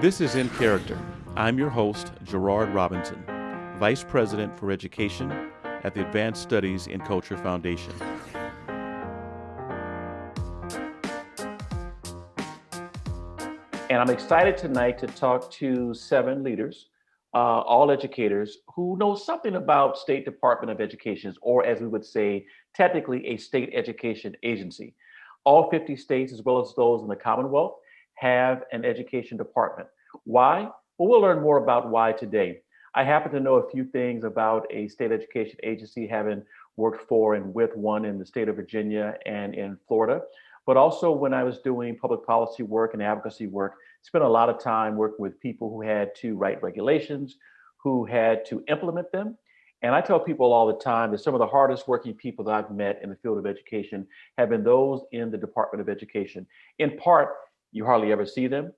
This is In Character. I'm your host, Gerard Robinson, Vice President for Education at the Advanced Studies in Culture Foundation. And I'm excited tonight to talk to 7 leaders, all educators who know something about State Department of Education, or as we would say, technically a state education agency. All 50 states, as well as those in the Commonwealth, have an education department. Why? Well, we'll learn more about why today. I happen to know a few things about a state education agency, having worked for and with one in the state of Virginia and in Florida. But also when I was doing public policy work and advocacy work, spent a lot of time working with people who had to write regulations, who had to implement them. And I tell people all the time that some of the hardest working people that I've met in the field of education have been those in the Department of Education. In part, you hardly ever see them.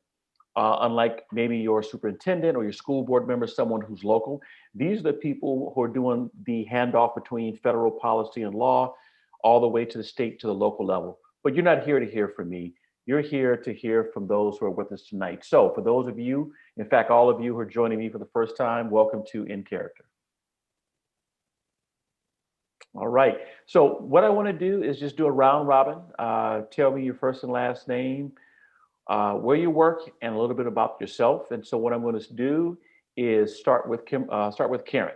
Unlike maybe your superintendent or your school board member, someone who's local, these are the people who are doing the handoff between federal policy and law all the way to the state, to the local level. But you're not here to hear from me. You're here to hear from those who are with us tonight. So for those of you, in fact, all of you who are joining me for the first time, welcome to In Character. All right. So what I want to do is just do a round robin. Tell me your first and last name, where you work, and a little bit about yourself. And so what I'm going to do is start with Karen.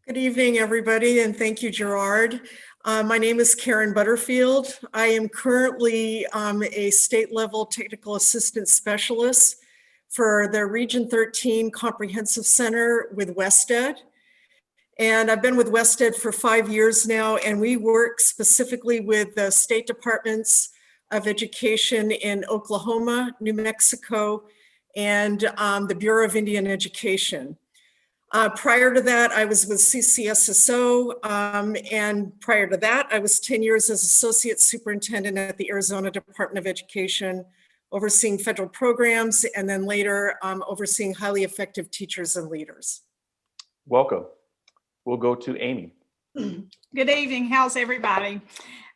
Good evening, everybody, and thank you, Gerard. My name is Karen Butterfield. I am currently a state-level technical assistant specialist for the Region 13 Comprehensive Center with WestEd. And I've been with WestEd for 5 years now, and we work specifically with the state departments of education in Oklahoma, New Mexico, and the Bureau of Indian Education. Prior to that, I was with CCSSO, and prior to that, I was 10 years as Associate Superintendent at the Arizona Department of Education, overseeing federal programs, and then later overseeing highly effective teachers and leaders. Welcome. We'll go to Amy. Good evening. How's everybody?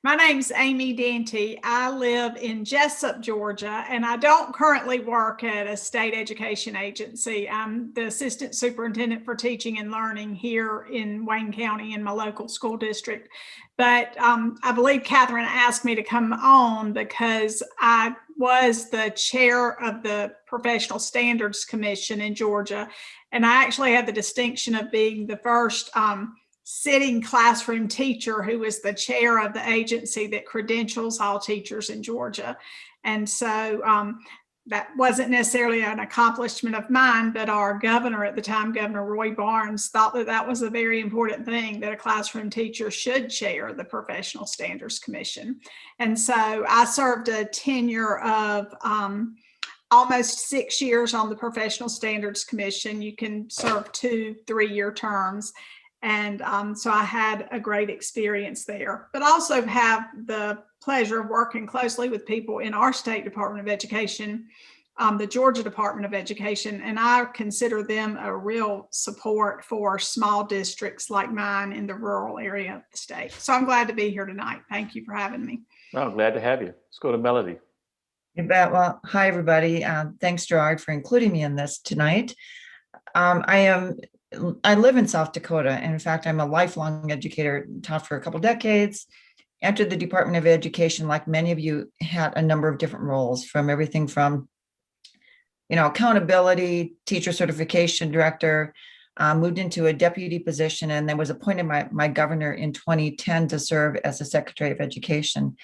My name's Amy Denty. I live in Jessup, Georgia, and I don't currently work at a state education agency. I'm the Assistant Superintendent for Teaching and Learning here in Wayne County in my local school district. But I believe Catherine asked me to come on because I was the chair of the Professional Standards Commission in Georgia, and I actually had the distinction of being the first sitting classroom teacher who was the chair of the agency that credentials all teachers in Georgia. And so that wasn't necessarily an accomplishment of mine, but our governor at the time, Governor Roy Barnes, thought that that was a very important thing, that a classroom teacher should chair the Professional Standards Commission. And so I served a tenure of almost 6 years on the Professional Standards Commission. You can serve 2 3-year terms. And so I had a great experience there, but also have the pleasure of working closely with people in our State Department of Education, the Georgia Department of Education, and I consider them a real support for small districts like mine in the rural area of the state. So I'm glad to be here tonight. Thank you for having me. Oh, glad to have you. Let's go to Melody. You bet. Well, hi, everybody. Thanks, Gerard, for including me in this tonight. I live in South Dakota, and in fact, I'm a lifelong educator, taught for a couple decades. Entered the Department of Education, like many of you, had a number of different roles, from everything from, accountability, teacher certification director, moved into a deputy position, and then was appointed by my governor in 2010 to serve as a Secretary of Education,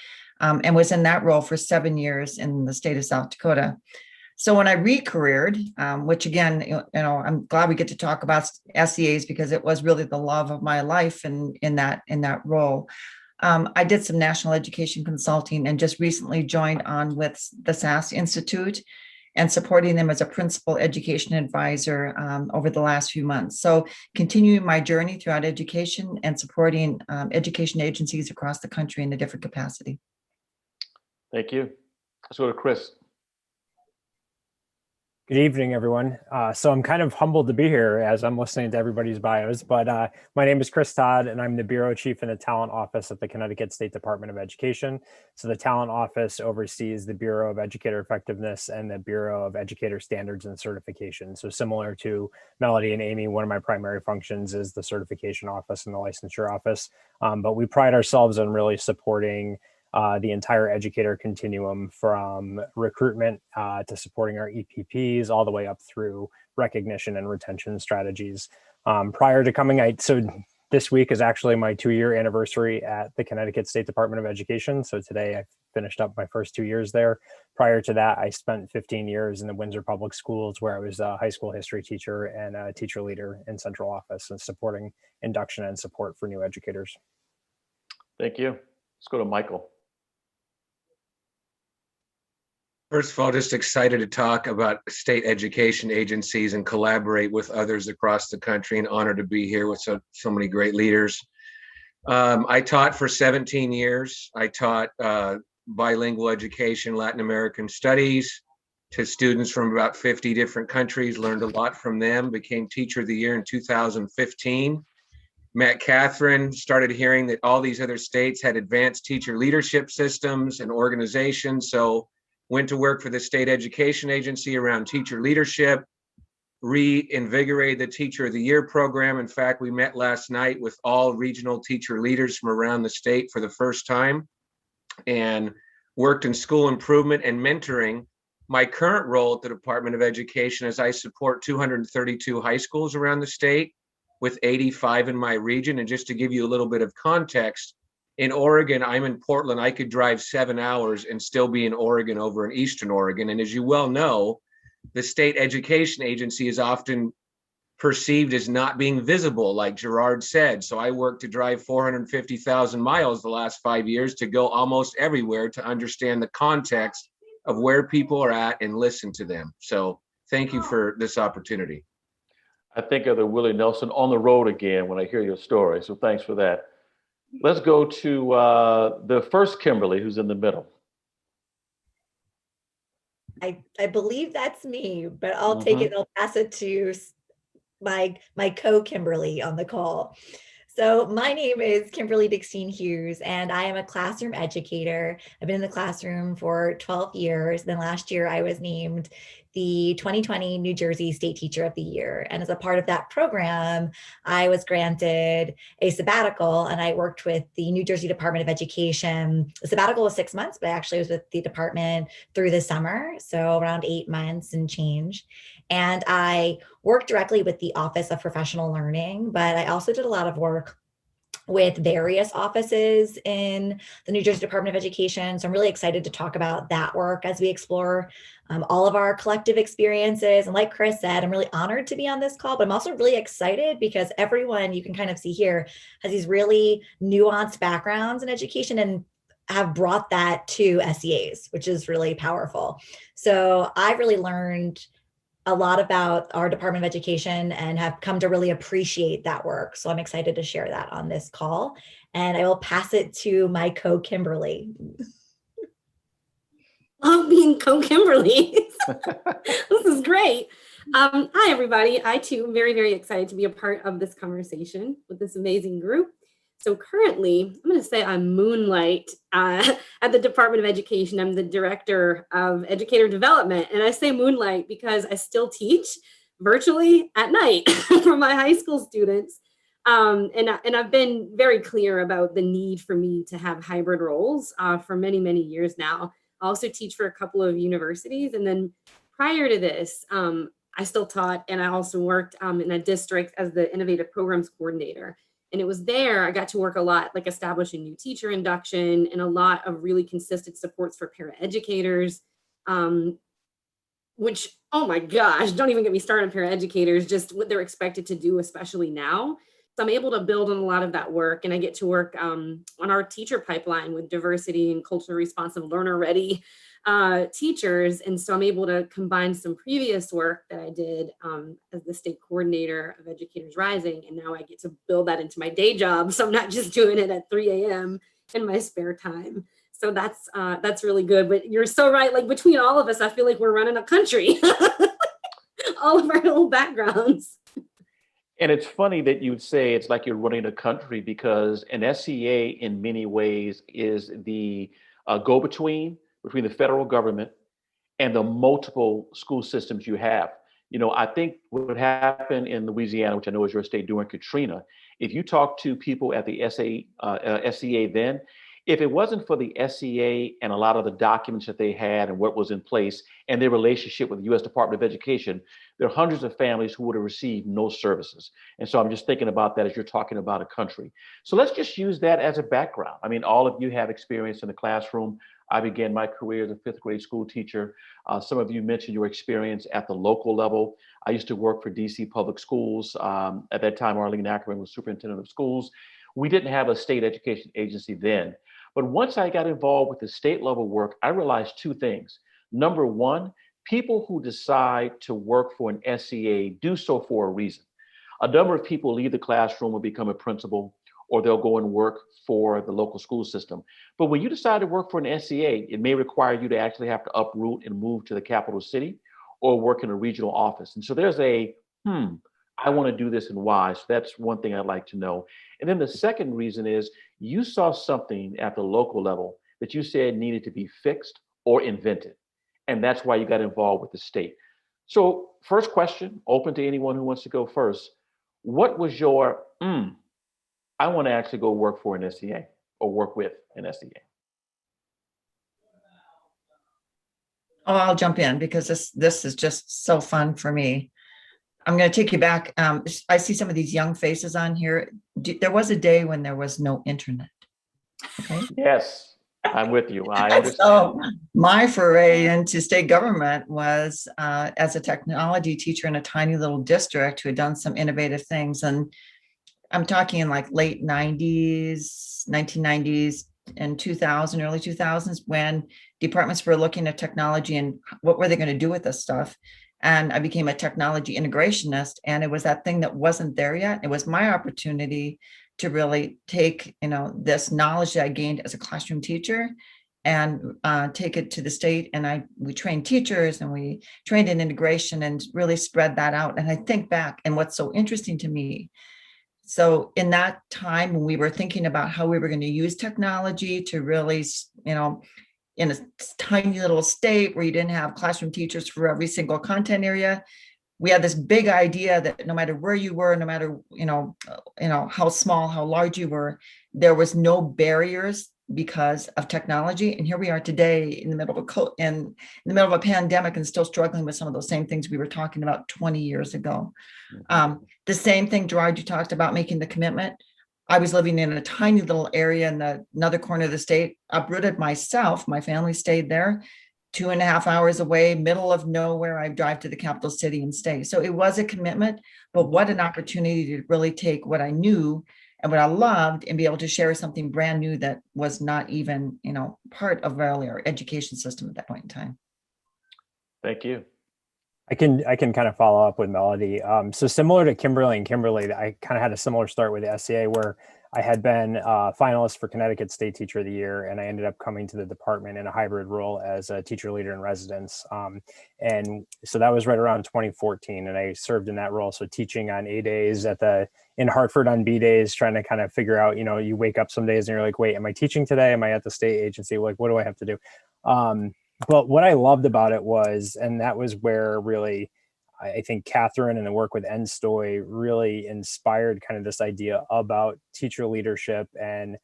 and was in that role for 7 years in the state of South Dakota. So when I re-careered, which again, I'm glad we get to talk about SEAs because it was really the love of my life in that role. I did some national education consulting and just recently joined on with the SAS Institute and supporting them as a principal education advisor over the last few months. So continuing my journey throughout education and supporting education agencies across the country in a different capacity. Thank you. Let's go to Chris. Good evening, everyone. So I'm kind of humbled to be here as I'm listening to everybody's bios, but my name is Chris Todd, and I'm the Bureau Chief in the Talent Office at the Connecticut State Department of Education. So the Talent Office oversees the Bureau of Educator Effectiveness and the Bureau of Educator Standards and Certification. So similar to Melody and Amy, one of my primary functions is the Certification Office and the Licensure Office, but we pride ourselves on really supporting the entire educator continuum from recruitment to supporting our EPPs all the way up through recognition and retention strategies. Prior to coming, so this week is actually my 2-year anniversary at the Connecticut State Department of Education. So today I finished up my first 2 years there. Prior to that, I spent 15 years in the Windsor Public Schools, where I was a high school history teacher and a teacher leader in central office and supporting induction and support for new educators. Thank you. Let's go to Michael. First of all, just excited to talk about state education agencies and collaborate with others across the country, and honored to be here with so many great leaders. I taught for 17 years. I taught bilingual education, Latin American studies to students from about 50 different countries, learned a lot from them, became Teacher of the Year in 2015. Met Catherine, started hearing that all these other states had advanced teacher leadership systems and organizations. So went to work for the state education agency around teacher leadership, reinvigorated the Teacher of the Year program. In fact, we met last night with all regional teacher leaders from around the state for the first time, and worked in school improvement and mentoring. My current role at the Department of Education is I support 232 high schools around the state with 85 in my region. And just to give you a little bit of context, in Oregon, I'm in Portland. I could drive 7 hours and still be in Oregon over in Eastern Oregon. And as you well know, the state education agency is often perceived as not being visible, like Gerard said. So I worked to drive 450,000 miles the last 5 years to go almost everywhere to understand the context of where people are at and listen to them. So thank you for this opportunity. I think of the Willie Nelson on the road again when I hear your story. So thanks for that. Let's go to the first Kimberly, who's in the middle. I believe that's me, but I'll take it and I'll pass it to my co-Kimberly on the call. So my name is Kimberly Dickstein Hughes, and I am a classroom educator. I've been in the classroom for 12 years. Then last year I was named the 2020 New Jersey State Teacher of the Year. And as a part of that program, I was granted a sabbatical, and I worked with the New Jersey Department of Education. The sabbatical was 6 months, but I actually was with the department through the summer, so around 8 months and change. And I worked directly with the Office of Professional Learning, but I also did a lot of work with various offices in the New Jersey Department of Education. So I'm really excited to talk about that work as we explore all of our collective experiences. And like Chris said, I'm really honored to be on this call, but I'm also really excited because everyone, you can kind of see here, has these really nuanced backgrounds in education and have brought that to SEAs, which is really powerful. So I really learned a lot about our Department of Education and have come to really appreciate that work. So I'm excited to share that on this call. And I will pass it to my co-Kimberly. Love being co-Kimberly. This is great. Hi, everybody. I too am very, very excited to be a part of this conversation with this amazing group. So currently, I'm going to say I moonlight at the Department of Education. I'm the Director of Educator Development. And I say moonlight because I still teach virtually at night for my high school students. And I've been very clear about the need for me to have hybrid roles for many, many years now. I also teach for a couple of universities. And then prior to this, I still taught, and I also worked in a district as the Innovative Programs Coordinator. And it was there I got to work a lot, like establishing new teacher induction and a lot of really consistent supports for paraeducators, which, oh my gosh, don't even get me started on paraeducators, just what they're expected to do, especially now. So I'm able to build on a lot of that work, and I get to work on our teacher pipeline with diversity and culturally responsive, learner ready teachers. And so I'm able to combine some previous work that I did as the state coordinator of Educators Rising. And now I get to build that into my day job. So I'm not just doing it at 3 a.m. in my spare time. So that's really good. But you're so right. Like between all of us, I feel like we're running a country. all of our little backgrounds. And it's funny that you'd say it's like you're running a country, because an SCA in many ways is the go-between between the federal government and the multiple school systems you have. I think what happened in Louisiana, which I know is your state during Katrina, if you talk to people at the SCA then, if it wasn't for the SCA and a lot of the documents that they had and what was in place and their relationship with the U.S. Department of Education, there are hundreds of families who would have received no services. And so I'm just thinking about that as you're talking about a country. So let's just use that as a background. I mean, all of you have experience in the classroom. I began my career as a fifth grade school teacher. Some of you mentioned your experience at the local level. I used to work for DC Public Schools. At that time, Arlene Ackerman was superintendent of schools. We didn't have a state education agency then. But once I got involved with the state level work, I realized two things. Number one, people who decide to work for an SCA do so for a reason. A number of people leave the classroom and become a principal, or they'll go and work for the local school system. But when you decide to work for an SCA, it may require you to actually have to uproot and move to the capital city or work in a regional office. And so there's I want to do this and why. So that's one thing I'd like to know. And then the second reason is you saw something at the local level that you said needed to be fixed or invented. And that's why you got involved with the state. So first question, open to anyone who wants to go first. What was your, I want to actually go work for an SCA or work with an SCA? Oh, I'll jump in because this is just so fun for me. I'm going to take you back. I see some of these young faces on here. There was a day when there was no internet. Okay. Yes, I'm with you. I understand. So my foray into state government was as a technology teacher in a tiny little district who had done some innovative things. And I'm talking in like late 90s, 1990s and 2000, early 2000s, when departments were looking at technology and what were they going to do with this stuff. And I became a technology integrationist, and it was that thing that wasn't there yet. It was my opportunity to really take, this knowledge that I gained as a classroom teacher and take it to the state. And we trained teachers and we trained in integration and really spread that out. And I think back, and what's so interesting to me, so in that time when we were thinking about how we were going to use technology to really, in a tiny little state where you didn't have classroom teachers for every single content area, we had this big idea that no matter where you were, no matter, how small, how large you were, there was no barriers because of technology. And here we are today in the middle of a pandemic and still struggling with some of those same things we were talking about 20 years ago. The same thing, Gerard, you talked about making the commitment. I was living in a tiny little area in another corner of the state, uprooted myself. My family stayed there 2.5 hours away, middle of nowhere. I drive to the capital city and stay. So it was a commitment, but what an opportunity to really take what I knew and what I loved and be able to share something brand new that was not even, part of really our education system at that point in time. Thank you. I can kind of follow up with Melody. So similar to Kimberly, I kind of had a similar start with the SCA where I had been a finalist for Connecticut State Teacher of the Year, and I ended up coming to the department in a hybrid role as a teacher leader in residence. And so that was right around 2014, and I served in that role. So teaching on A days in Hartford on B days, trying to kind of figure out, you wake up some days and you're like, wait, am I teaching today? Am I at the state agency? Like, what do I have to do? But what I loved about it was, and that was where really, I think Catherine and the work with NSTOY really inspired kind of this idea about teacher leadership and,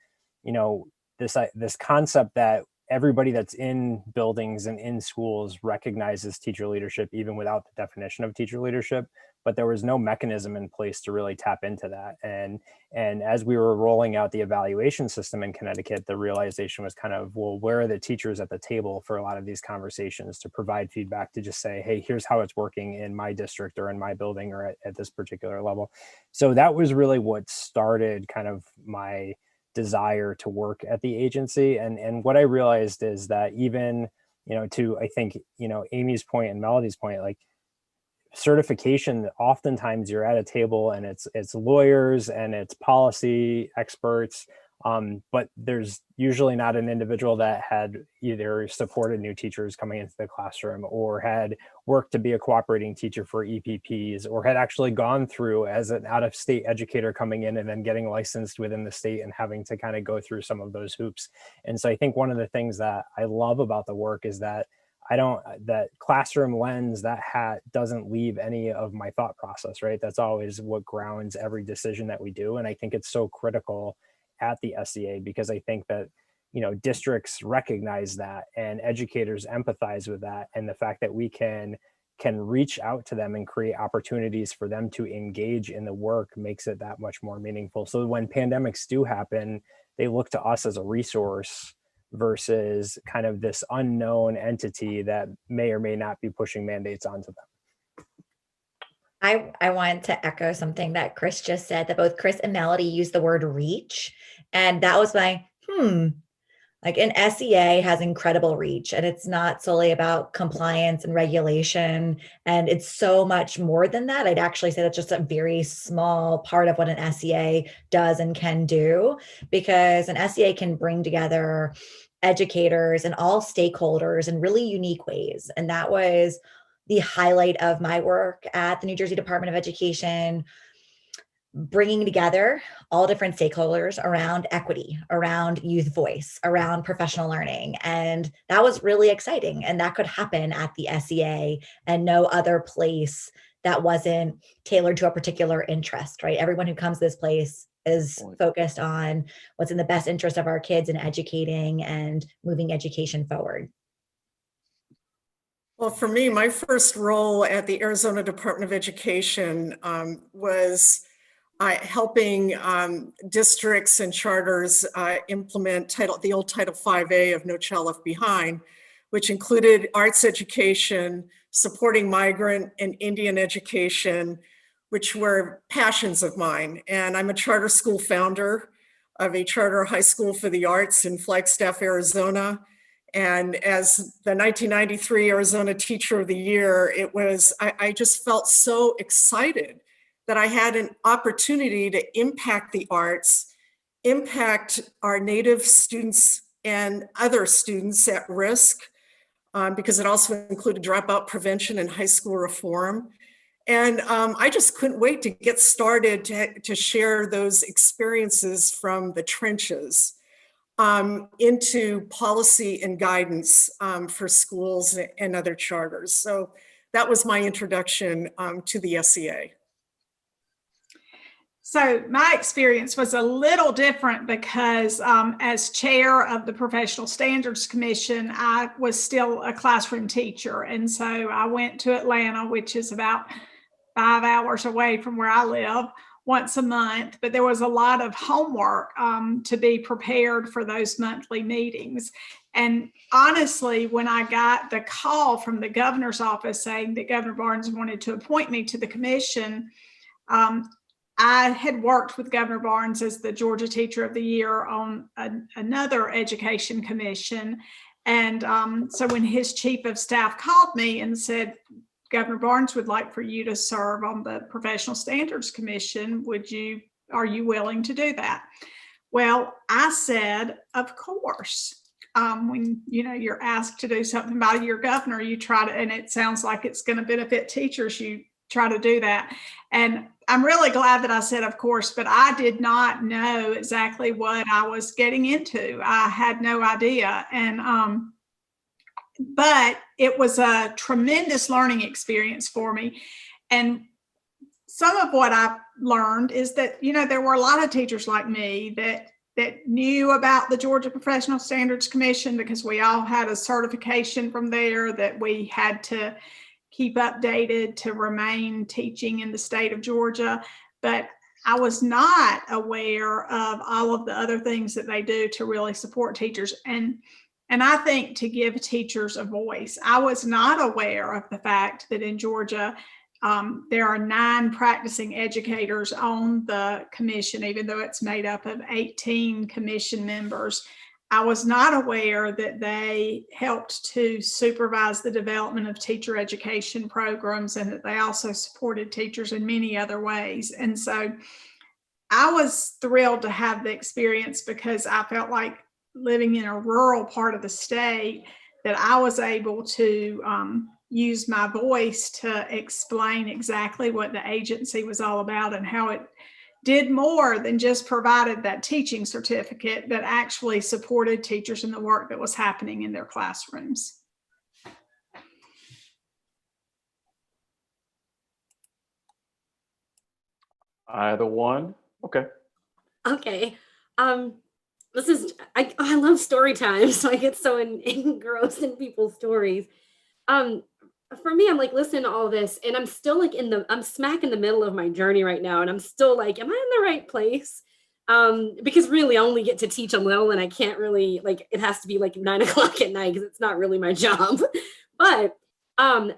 this concept that everybody that's in buildings and in schools recognizes teacher leadership, even without the definition of teacher leadership. But there was no mechanism in place to really tap into that. And as we were rolling out the evaluation system in Connecticut, the realization was kind of, well, where are the teachers at the table for a lot of these conversations to provide feedback, to just say, hey, here's how it's working in my district or in my building or at this particular level. So that was really what started kind of my desire to work at the agency. And what I realized is that even, to, I think, Amy's point and Melody's point, like, certification, oftentimes you're at a table and it's lawyers and it's policy experts But there's usually not an individual that had either supported new teachers coming into the classroom or had worked to be a cooperating teacher for EPPs or had actually gone through as an out-of-state educator coming in and then getting licensed within the state and having to kind of go through some of those hoops. And so I think one of the things that I love about the work is that that classroom lens, that hat doesn't leave any of my thought process, right? That's always what grounds every decision that we do. And I think it's so critical at the SEA because I think that, districts recognize that and educators empathize with that. And the fact that we can reach out to them and create opportunities for them to engage in the work makes it that much more meaningful. So when pandemics do happen, they look to us as a resource versus kind of this unknown entity that may or may not be pushing mandates onto them. I want to echo something that Chris just said, that both Chris and Melody used the word reach. And that was my, like an SEA has incredible reach, and it's not solely about compliance and regulation. And it's so much more than that. I'd actually say that's just a very small part of what an SEA does and can do, because an SEA can bring together educators and all stakeholders in really unique ways. And that was the highlight of my work at the New Jersey Department of Education, bringing together all different stakeholders around equity, around youth voice, around professional learning. And that was really exciting. And that could happen at the SEA and no other place that wasn't tailored to a particular interest, right? Everyone who comes to this place is focused on what's in the best interest of our kids and educating and moving education forward. Well, for me, my first role at the Arizona Department of Education was helping districts and charters implement the old Title 5A of No Child Left Behind, which included arts education, supporting migrant and Indian education, which were passions of mine. And I'm a charter school founder of a charter high school for the arts in Flagstaff, Arizona. And as the 1993 Arizona Teacher of the Year, I just felt so excited that I had an opportunity to impact the arts, impact our Native students and other students at risk, because it also included dropout prevention and high school reform. And I just couldn't wait to get started to share those experiences from the trenches into policy and guidance for schools and other charters. So that was my introduction to the SEA. So my experience was a little different because as chair of the Professional Standards Commission, I was still a classroom teacher. And so I went to Atlanta, which is about 5 hours away from where I live, once a month, but there was a lot of homework to be prepared for those monthly meetings. And honestly, when I got the call from the governor's office saying that Governor Barnes wanted to appoint me to the commission, I had worked with Governor Barnes as the Georgia Teacher of the Year on another education commission. And so when his chief of staff called me and said, Governor Barnes would like for you to serve on the Professional Standards Commission, are you willing to do that? Well, I said, of course. When you're asked to do something by your governor, you try to, and it sounds like it's going to benefit teachers, you try to do that. And I'm really glad that I said, of course, but I did not know exactly what I was getting into. I had no idea. And but it was a tremendous learning experience for me. And some of what I learned is that, there were a lot of teachers like me that knew about the Georgia Professional Standards Commission because we all had a certification from there that we had to keep updated to remain teaching in the state of Georgia. But I was not aware of all of the other things that they do to really support teachers. And I think to give teachers a voice. I was not aware of the fact that in Georgia, there are 9 practicing educators on the commission, even though it's made up of 18 commission members. I was not aware that they helped to supervise the development of teacher education programs and that they also supported teachers in many other ways. And so I was thrilled to have the experience because I felt like living in a rural part of the state that I was able to use my voice to explain exactly what the agency was all about and how it did more than just provided that teaching certificate, but actually supported teachers in the work that was happening in their classrooms. Either one. Okay. Okay. This is I love story time, so I get so engrossed in people's stories. For me, I'm like listening to all this, and I'm still like I'm smack in the middle of my journey right now, and I'm still like, am I in the right place? Because really, I only get to teach a little, and I can't really like. It has to be like 9 o'clock at night because it's not really my job. But I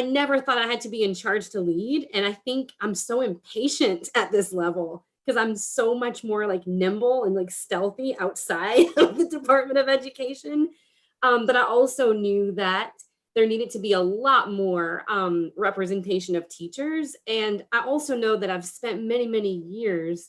never thought I had to be in charge to lead, and I think I'm so impatient at this level because I'm so much more like nimble and like stealthy outside of the Department of Education. But I also knew that there needed to be a lot more representation of teachers. And I also know that I've spent many, many years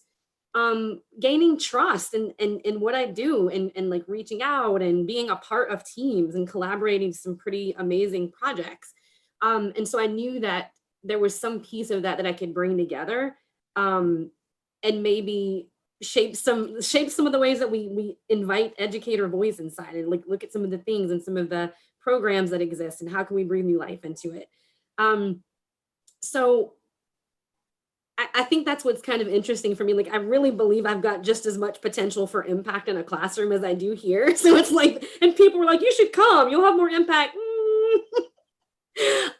gaining trust in what I do and like reaching out and being a part of teams and collaborating some pretty amazing projects. And so I knew that there was some piece of that I could bring together and maybe shape some of the ways that we invite educator voice inside and like look at some of the things and some of the programs that exist and how can we breathe new life into it. So I think that's what's kind of interesting for me. Like, I really believe I've got just as much potential for impact in a classroom as I do here. So it's like, and people were like, you should come, you'll have more impact.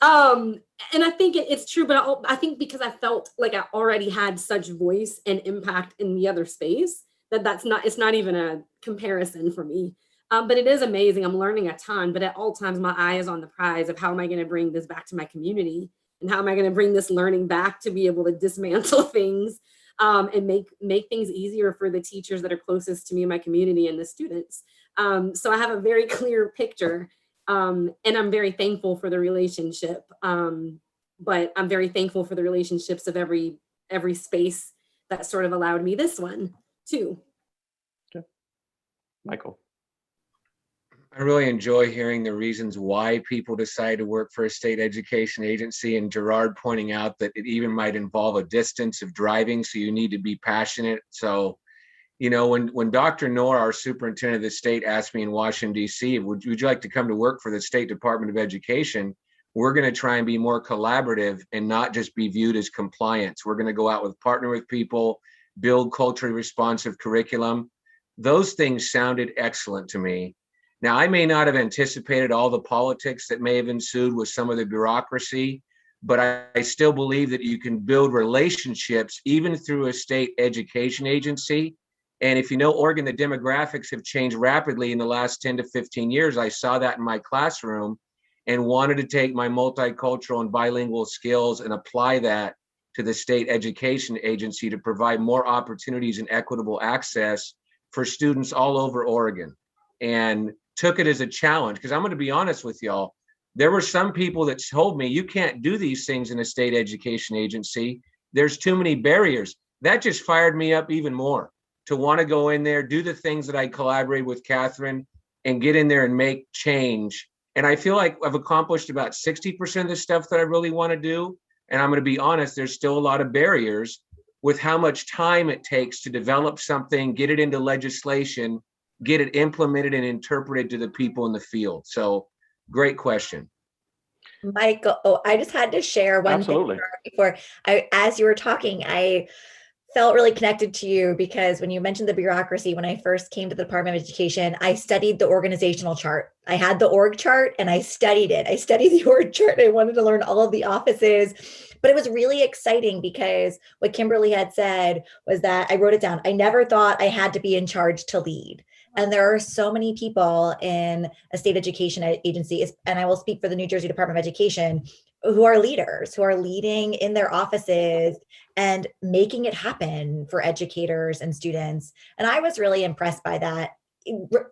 And I think it's true, but I think because I felt like I already had such voice and impact in the other space it's not even a comparison for me. But it is amazing. I'm learning a ton, but at all times my eye is on the prize of how am I going to bring this back to my community and how am I going to bring this learning back to be able to dismantle things and make things easier for the teachers that are closest to me in my community and the students. So I have a very clear picture. And I'm very thankful for the relationship. But I'm very thankful for the relationships of every space that sort of allowed me this one too. Okay. Michael. I really enjoy hearing the reasons why people decide to work for a state education agency, and Gerard pointing out that it even might involve a distance of driving, so you need to be passionate. So, you know, when Dr. Noor, our superintendent of the state, asked me in Washington, D.C., would you like to come to work for the State Department of Education? We're going to try and be more collaborative and not just be viewed as compliance. We're going to go out with partner with people, build culturally responsive curriculum. Those things sounded excellent to me. Now, I may not have anticipated all the politics that may have ensued with some of the bureaucracy, but I still believe that you can build relationships even through a state education agency. And if you know Oregon, the demographics have changed rapidly in the last 10 to 15 years. I saw that in my classroom and wanted to take my multicultural and bilingual skills and apply that to the state education agency to provide more opportunities and equitable access for students all over Oregon. And took it as a challenge, because I'm going to be honest with y'all. There were some people that told me you can't do these things in a state education agency. There's too many barriers. That just fired me up even more to want to go in there, do the things that I collaborate with Catherine and get in there and make change. And I feel like I've accomplished about 60% of the stuff that I really want to do. And I'm going to be honest, there's still a lot of barriers with how much time it takes to develop something, get it into legislation, get it implemented and interpreted to the people in the field. So great question. Michael, I just had to share one Absolutely. thing before as you were talking, I felt really connected to you because when you mentioned the bureaucracy, when I first came to the Department of Education, I studied the organizational chart. I had the org chart and I studied it. I studied the org chart. I wanted to learn all of the offices, but it was really exciting because what Kimberly had said was that I wrote it down. I never thought I had to be in charge to lead. And there are so many people in a state education agency, and I will speak for the New Jersey Department of Education, who are leaders, who are leading in their offices and making it happen for educators and students. And I was really impressed by that.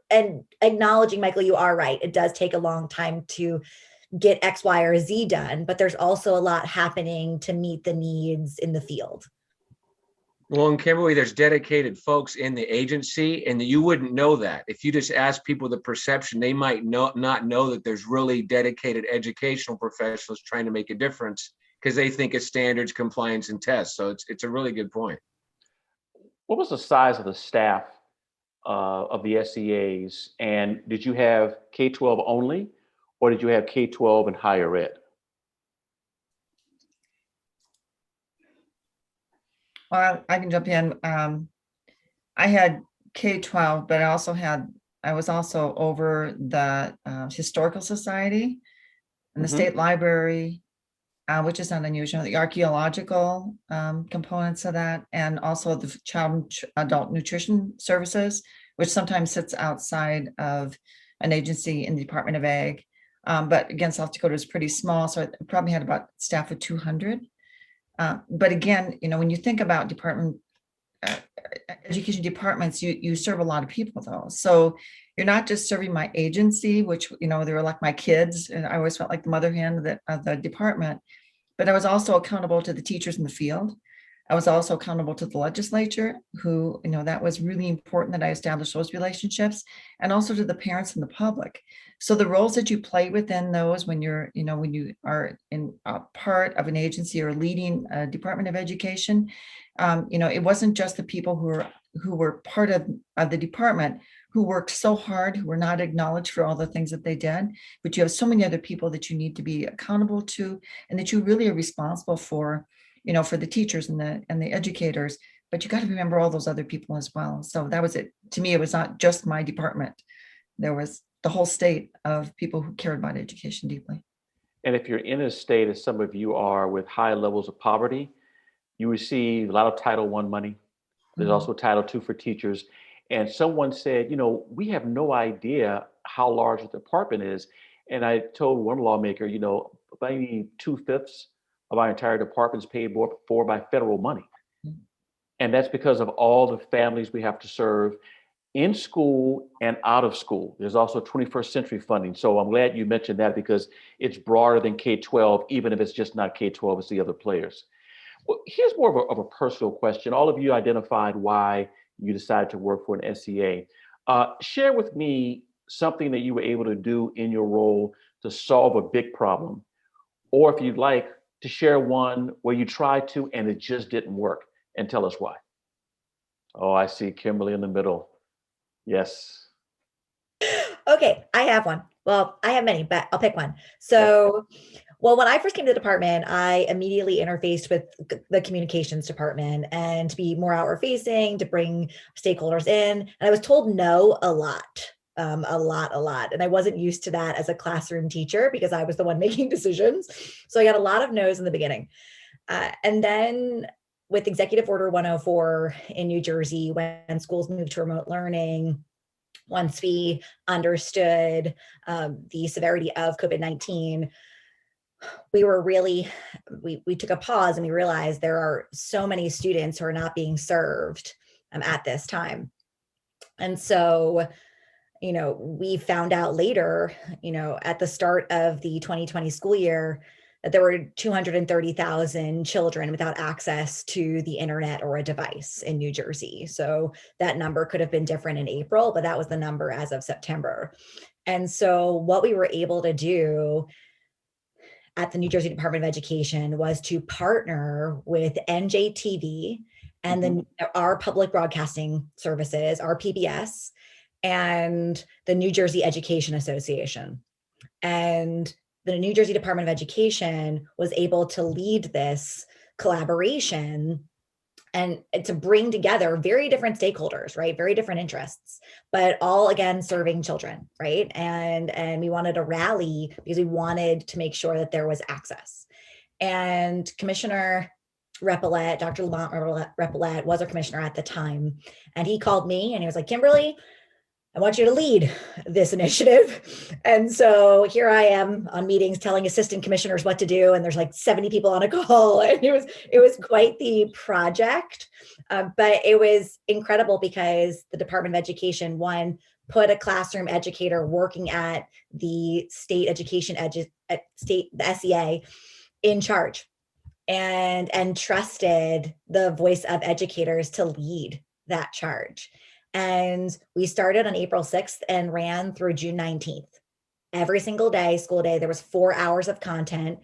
And acknowledging, Michael, you are right. It does take a long time to get X, Y, or Z done, but there's also a lot happening to meet the needs in the field. Well, in Kimberly, there's dedicated folks in the agency, and you wouldn't know that. If you just ask people the perception, they might not know that there's really dedicated educational professionals trying to make a difference because they think it's standards, compliance, and tests. So it's a really good point. What was the size of the staff of the SEAs? And did you have K-12 only, or did you have K-12 and higher ed? Well, I can jump in. I had K-12, but I was also over the Historical Society and the Mhm. State Library, which is not unusual, the archaeological components of that, and also the Child and Adult Nutrition Services, which sometimes sits outside of an agency in the Department of Ag. But again, South Dakota is pretty small, so I probably had about staff of 200. But again, when you think about education departments, you serve a lot of people though. So you're not just serving my agency, which, they were like my kids, and I always felt like the mother hen of the department, but I was also accountable to the teachers in the field. I was also accountable to the legislature, who, that was really important that I established those relationships, and also to the parents and the public. So the roles that you play within those when when you are in a part of an agency or leading a Department of Education, it wasn't just the people who were part of the department who worked so hard, who were not acknowledged for all the things that they did, but you have so many other people that you need to be accountable to, and that you really are responsible for, for the teachers and the educators, but you got to remember all those other people as well. So that was it. To me, it was not just my department. There was the whole state of people who cared about education deeply. And if you're in a state, as some of you are, with high levels of poverty, you receive a lot of Title I money. There's Mhm. also Title II for teachers. And someone said, we have no idea how large the department is. And I told one lawmaker, maybe 2/5 of our entire department is paid for by federal money. Mhm. And that's because of all the families we have to serve in school and out of school. There's also 21st century funding. So I'm glad you mentioned that, because it's broader than K-12, even if it's just not K-12, it's the other players. Well, here's more of a personal question. All of you identified why you decided to work for an SEA. Share with me something that you were able to do in your role to solve a big problem, or if you'd like to share one where you tried to and it just didn't work, and tell us why. Oh, I see Kimberly in the middle. Yes. Okay, I have one. Well, I have many, but I'll pick one. So, well, when I first came to the department, I immediately interfaced with the communications department, and to be more outward facing, to bring stakeholders in. And I was told no a lot. A lot. And I wasn't used to that as a classroom teacher, because I was the one making decisions. So I got a lot of no's in the beginning. And then with Executive Order 104 in New Jersey, when schools moved to remote learning, once we understood the severity of COVID-19, we were really, we took a pause, and we realized there are so many students who are not being served at this time. And so, we found out later, at the start of the 2020 school year, that there were 230,000 children without access to the internet or a device in New Jersey. So that number could have been different in April, but that was the number as of September. And so what we were able to do at the New Jersey Department of Education was to partner with NJTV and then our public broadcasting services, our PBS, and the New Jersey Education Association. And the New Jersey Department of Education was able to lead this collaboration and to bring together very different stakeholders, right? Very different interests, but all again serving children, right? And we wanted to rally because we wanted to make sure that there was access. And Commissioner Repillette, Dr. Lamont Repillette was our commissioner at the time, and he called me and he was like, Kimberly, I want you to lead this initiative. And so here I am on meetings telling assistant commissioners what to do. And there's like 70 people on a call. And it was quite the project. But it was incredible because the Department of Education, one, put a classroom educator working at the state education, the SEA in charge. and trusted the voice of educators to lead that charge. And we started on April 6th and ran through June 19th. Every single day, school day, there was 4 hours of content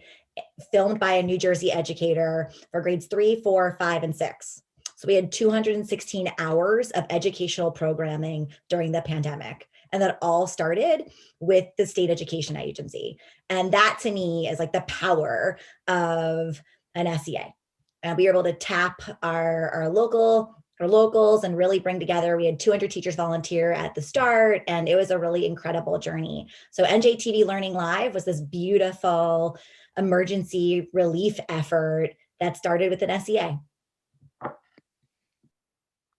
filmed by a New Jersey educator for grades 3, 4, 5, and 6. So we had 216 hours of educational programming during the pandemic. And that all started with the state education agency. And that to me is like the power of an SEA. And we were able to tap our locals and really bring together. We had 200 teachers volunteer at the start, and it was a really incredible journey. So NJTV Learning Live was this beautiful emergency relief effort that started with an SEA.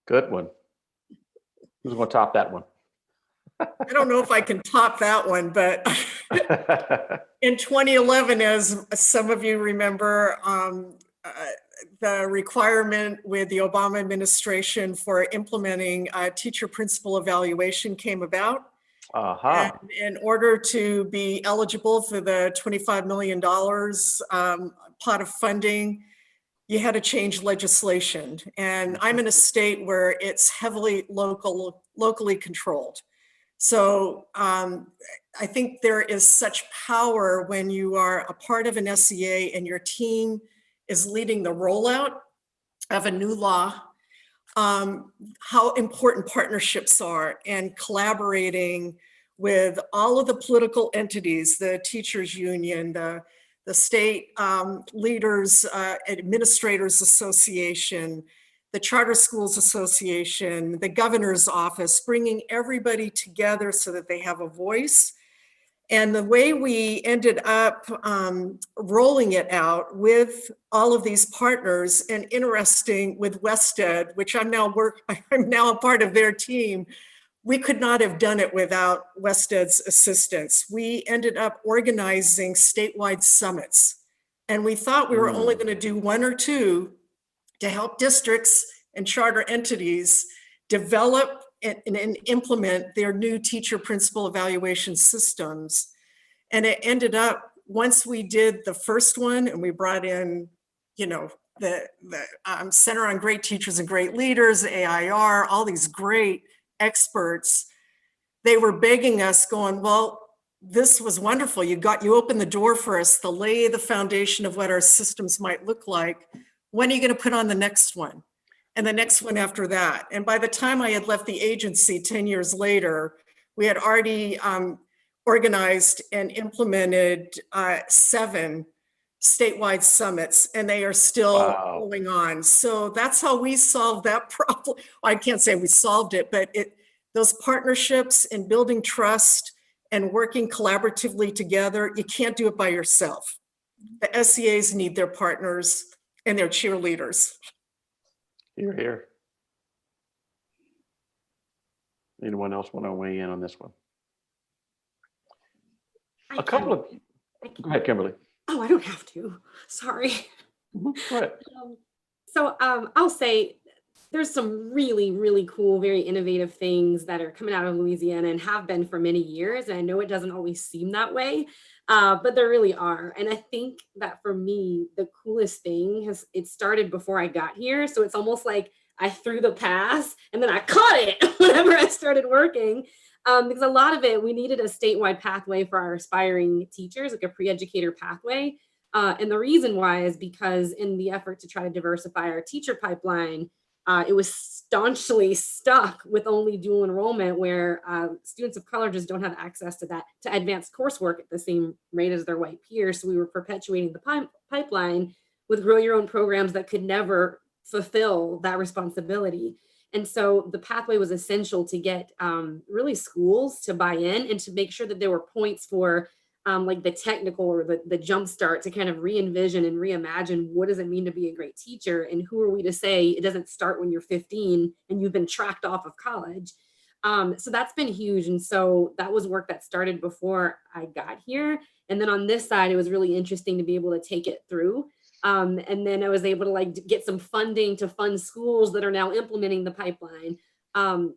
Good one. Who's going to top that one? I don't know if I can top that one, but in 2011, as some of you remember, the requirement with the Obama administration for implementing teacher principal evaluation came about. And in order to be eligible for the $25 million pot of funding, you had to change legislation. And I'm in a state where it's heavily locally controlled. So I think there is such power when you are a part of an SEA and your team is leading the rollout of a new law, how important partnerships are and collaborating with all of the political entities, the teachers union, the state leaders, administrators association, the Charter Schools Association, the governor's office, bringing everybody together so that they have a voice. And the way we ended up rolling it out with all of these partners, and interesting with Wested, which I'm now a part of their team, we could not have done it without Wested's assistance. We ended up organizing statewide summits, and we thought we were only going to do 1 or 2 to help districts and charter entities develop and implement their new teacher principal evaluation systems. And it ended up, once we did the first one and we brought in, the Center on Great Teachers and Great Leaders, AIR, all these great experts, they were begging us, going, well, this was wonderful. You opened the door for us to lay the foundation of what our systems might look like. When are you going to put on the next one? And the next one after that. And by the time I had left the agency 10 years later, we had already organized and implemented 7 statewide summits, and they are still going on. So that's how we solved that problem. I can't say we solved it, but those partnerships and building trust and working collaboratively together, you can't do it by yourself. The SEAs need their partners and their cheerleaders. Hear, hear. Anyone else want to weigh in on this one? Go ahead, Kimberly. Oh, I don't have to. Sorry. Go ahead. I'll say there's some really, really cool, very innovative things that are coming out of Louisiana and have been for many years. And I know it doesn't always seem that way, but there really are. And I think that for me, the coolest thing it started before I got here. So it's almost like I threw the pass and then I caught it whenever I started working. Because a lot of it, we needed a statewide pathway for our aspiring teachers, like a pre-educator pathway. And the reason why is because in the effort to try to diversify our teacher pipeline, it was staunchly stuck with only dual enrollment, where students of color just don't have access to advanced coursework at the same rate as their white peers. So we were perpetuating the pipeline with grow your own programs that could never fulfill that responsibility. And so the pathway was essential to get really schools to buy in and to make sure that there were points for like the technical or the jump start to kind of re-envision and reimagine what does it mean to be a great teacher, and who are we to say it doesn't start when you're 15 and you've been tracked off of college. So that's been huge. And so that was work that started before I got here. And then on this side, it was really interesting to be able to take it through. And then I was able to get some funding to fund schools that are now implementing the pipeline. So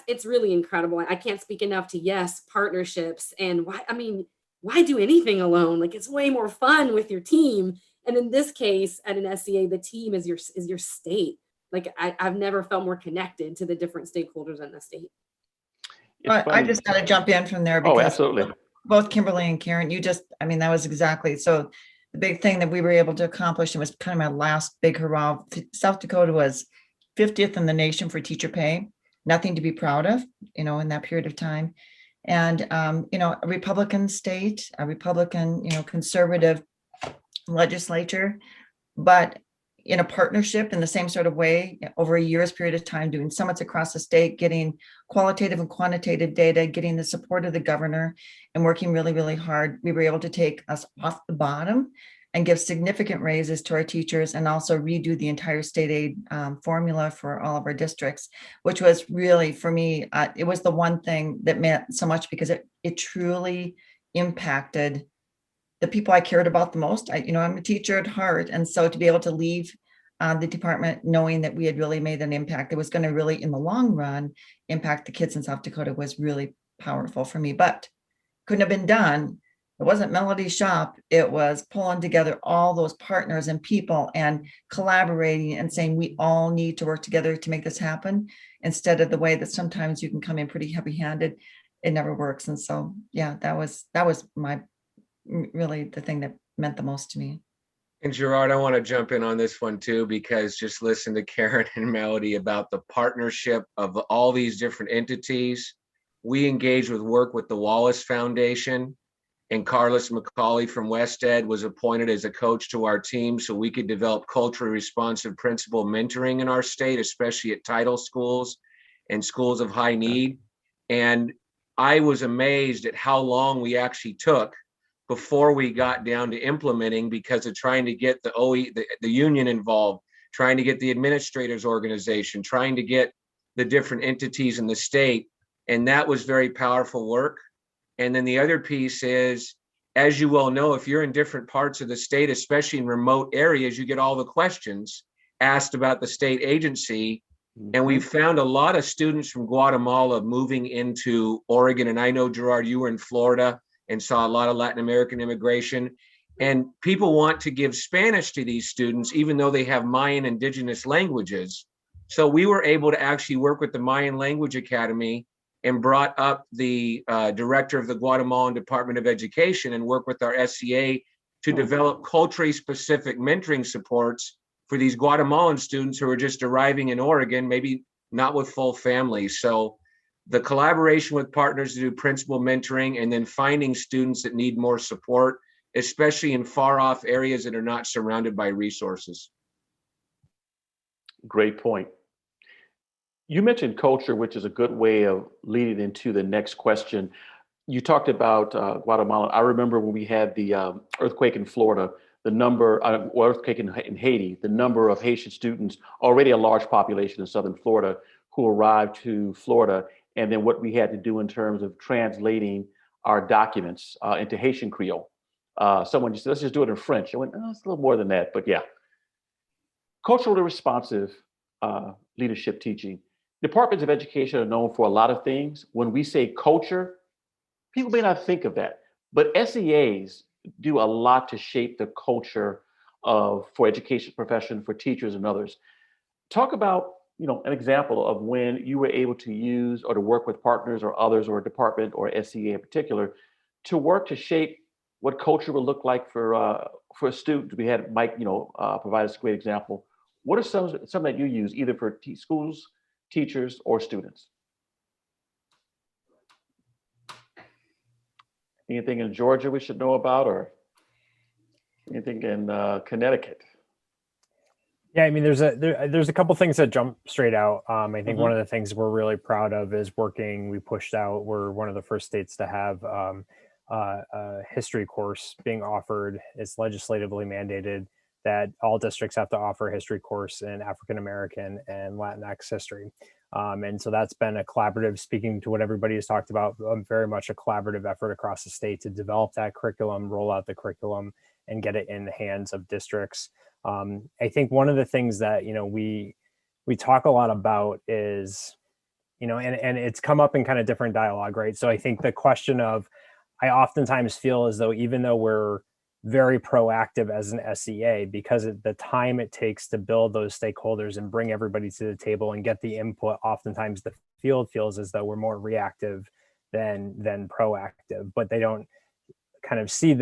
it's really incredible. I can't speak enough to partnerships and why. I mean, why do anything alone? Like, it's way more fun with your team. And in this case, at an SCA, the team is your state. Like, I've never felt more connected to the different stakeholders in the state. I just got to jump in from there Oh, because absolutely. both Kimberly and Karen, that was exactly. So the big thing that we were able to accomplish, and was kind of my last big hurrah, South Dakota was 50th in the nation for teacher pay. Nothing to be proud of, in that period of time. And, a Republican state, a Republican, conservative legislature, but in a partnership in the same sort of way over a year's period of time, doing summits across the state, getting qualitative and quantitative data, getting the support of the governor, and working really, really hard. We were able to take us off the bottom and give significant raises to our teachers, and also redo the entire state aid formula for all of our districts, which was really, for me, it was the one thing that meant so much, because it truly impacted the people I cared about the most. I'm a teacher at heart. And so to be able to leave the department knowing that we had really made an impact that was going to really, in the long run, impact the kids in South Dakota was really powerful for me, but couldn't have been done. It wasn't Melody Schopp. It was pulling together all those partners and people and collaborating and saying, we all need to work together to make this happen, instead of the way that sometimes you can come in pretty heavy handed. It never works. And so, yeah, that was really the thing that meant the most to me. And Gerard, I want to jump in on this one too, because just listen to Karen and Melody about the partnership of all these different entities. We engaged with work with the Wallace Foundation, and Carlos McCauley from West Ed was appointed as a coach to our team so we could develop culturally responsive principal mentoring in our state, especially at title schools and schools of high need. And I was amazed at how long we actually took before we got down to implementing, because of trying to get the union involved, trying to get the administrators organization, trying to get the different entities in the state. And that was very powerful work. And then the other piece is, as you well know, if you're in different parts of the state, especially in remote areas, you get all the questions asked about the state agency. And we found a lot of students from Guatemala moving into Oregon. And I know, Gerard, you were in Florida and saw a lot of Latin American immigration. And people want to give Spanish to these students, even though they have Mayan indigenous languages. So we were able to actually work with the Mayan Language Academy and brought up the director of the Guatemalan Department of Education and work with our SCA to develop culturally specific mentoring supports for these Guatemalan students who are just arriving in Oregon, maybe not with full families. So the collaboration with partners to do principal mentoring, and then finding students that need more support, especially in far off areas that are not surrounded by resources. Great point. You mentioned culture, which is a good way of leading into the next question. You talked about Guatemala. I remember when we had the earthquake in Florida, earthquake in Haiti, the number of Haitian students, already a large population in Southern Florida, who arrived to Florida, and then what we had to do in terms of translating our documents into Haitian Creole. Someone just said, let's just do it in French. I went, oh, it's a little more than that, but yeah. Culturally responsive leadership teaching. Departments of education are known for a lot of things. When we say culture, people may not think of that, but SEAs do a lot to shape the culture for education profession, for teachers and others. Talk about, an example of when you were able to use or to work with partners or others, or a department or SEA in particular, to work to shape what culture would look like for a student. We had Mike, provide us a great example. What are some that you use either for schools, teachers, or students? Anything in Georgia we should know about, or anything in Connecticut? Yeah, I mean, there's a couple things that jump straight out. I think one of the things we're really proud of is we pushed out, we're one of the first states to have a history course being offered. It's legislatively mandated that all districts have to offer a history course in African American and Latinx history. And so that's been a collaborative, speaking to what everybody has talked about, very much a collaborative effort across the state to develop that curriculum, roll out the curriculum, and get it in the hands of districts. I think one of the things that, we talk a lot about is, and it's come up in kind of different dialogue, right? So I think the question of I oftentimes feel as though even though we're very proactive as an SEA, because of the time it takes to build those stakeholders and bring everybody to the table and get the input, oftentimes the field feels as though we're more reactive than proactive, but they don't kind of see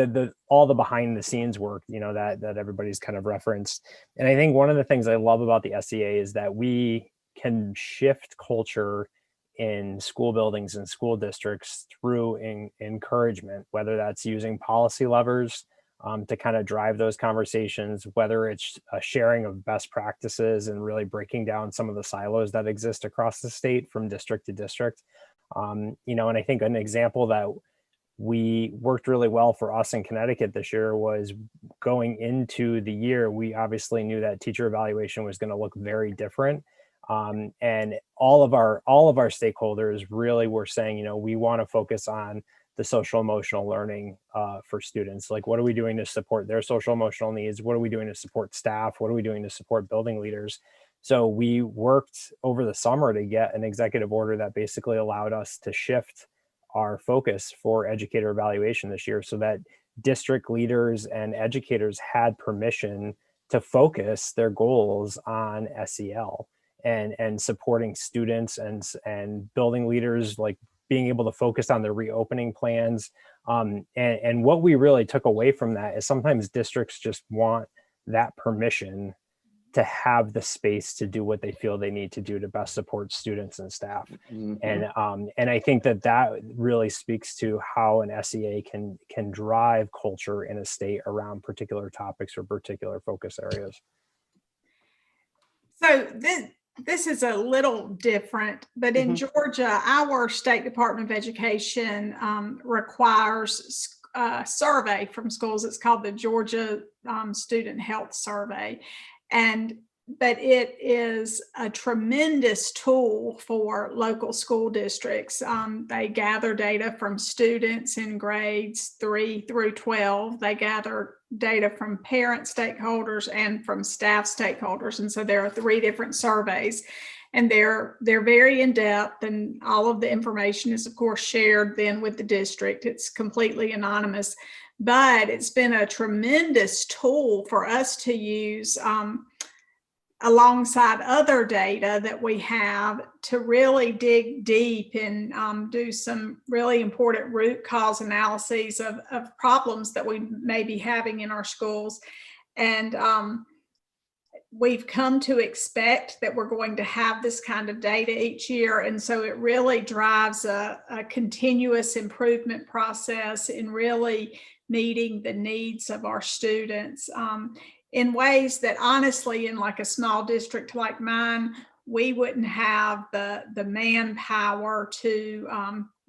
all the behind the scenes work, that everybody's kind of referenced. And I think one of the things I love about the SEA is that we can shift culture in school buildings and school districts through encouragement, whether that's using policy levers to kind of drive those conversations, whether it's a sharing of best practices and really breaking down some of the silos that exist across the state from district to district. And I think an example that we worked really well for us in Connecticut this year was going into the year, we obviously knew that teacher evaluation was going to look very different. And all of our stakeholders really were saying, we want to focus on the social emotional learning for students. Like, what are we doing to support their social emotional needs? What are we doing to support staff? What are we doing to support building leaders? So we worked over the summer to get an executive order that basically allowed us to shift our focus for educator evaluation this year so that district leaders and educators had permission to focus their goals on SEL and supporting students and building leaders, like being able to focus on their reopening plans. And what we really took away from that is sometimes districts just want that permission to have the space to do what they feel they need to do to best support students and staff. Mm-hmm. And I think that really speaks to how an SEA can drive culture in a state around particular topics or particular focus areas. So this is a little different, but in Georgia, our State Department of Education requires a survey from schools. It's called the Georgia Student Health Survey. But it is a tremendous tool for local school districts. They gather data from students in grades 3 through 12. They gather data from parent stakeholders and from staff stakeholders. And so there are 3 different surveys, and they're very in-depth, and all of the information is, of course, shared then with the district. It's completely anonymous, but it's been a tremendous tool for us to use alongside other data that we have to really dig deep and do some really important root cause analyses of problems that we may be having in our schools. And we've come to expect that we're going to have this kind of data each year. And so it really drives a continuous improvement process in really meeting the needs of our students in ways that, honestly, in like a small district like mine, we wouldn't have the manpower to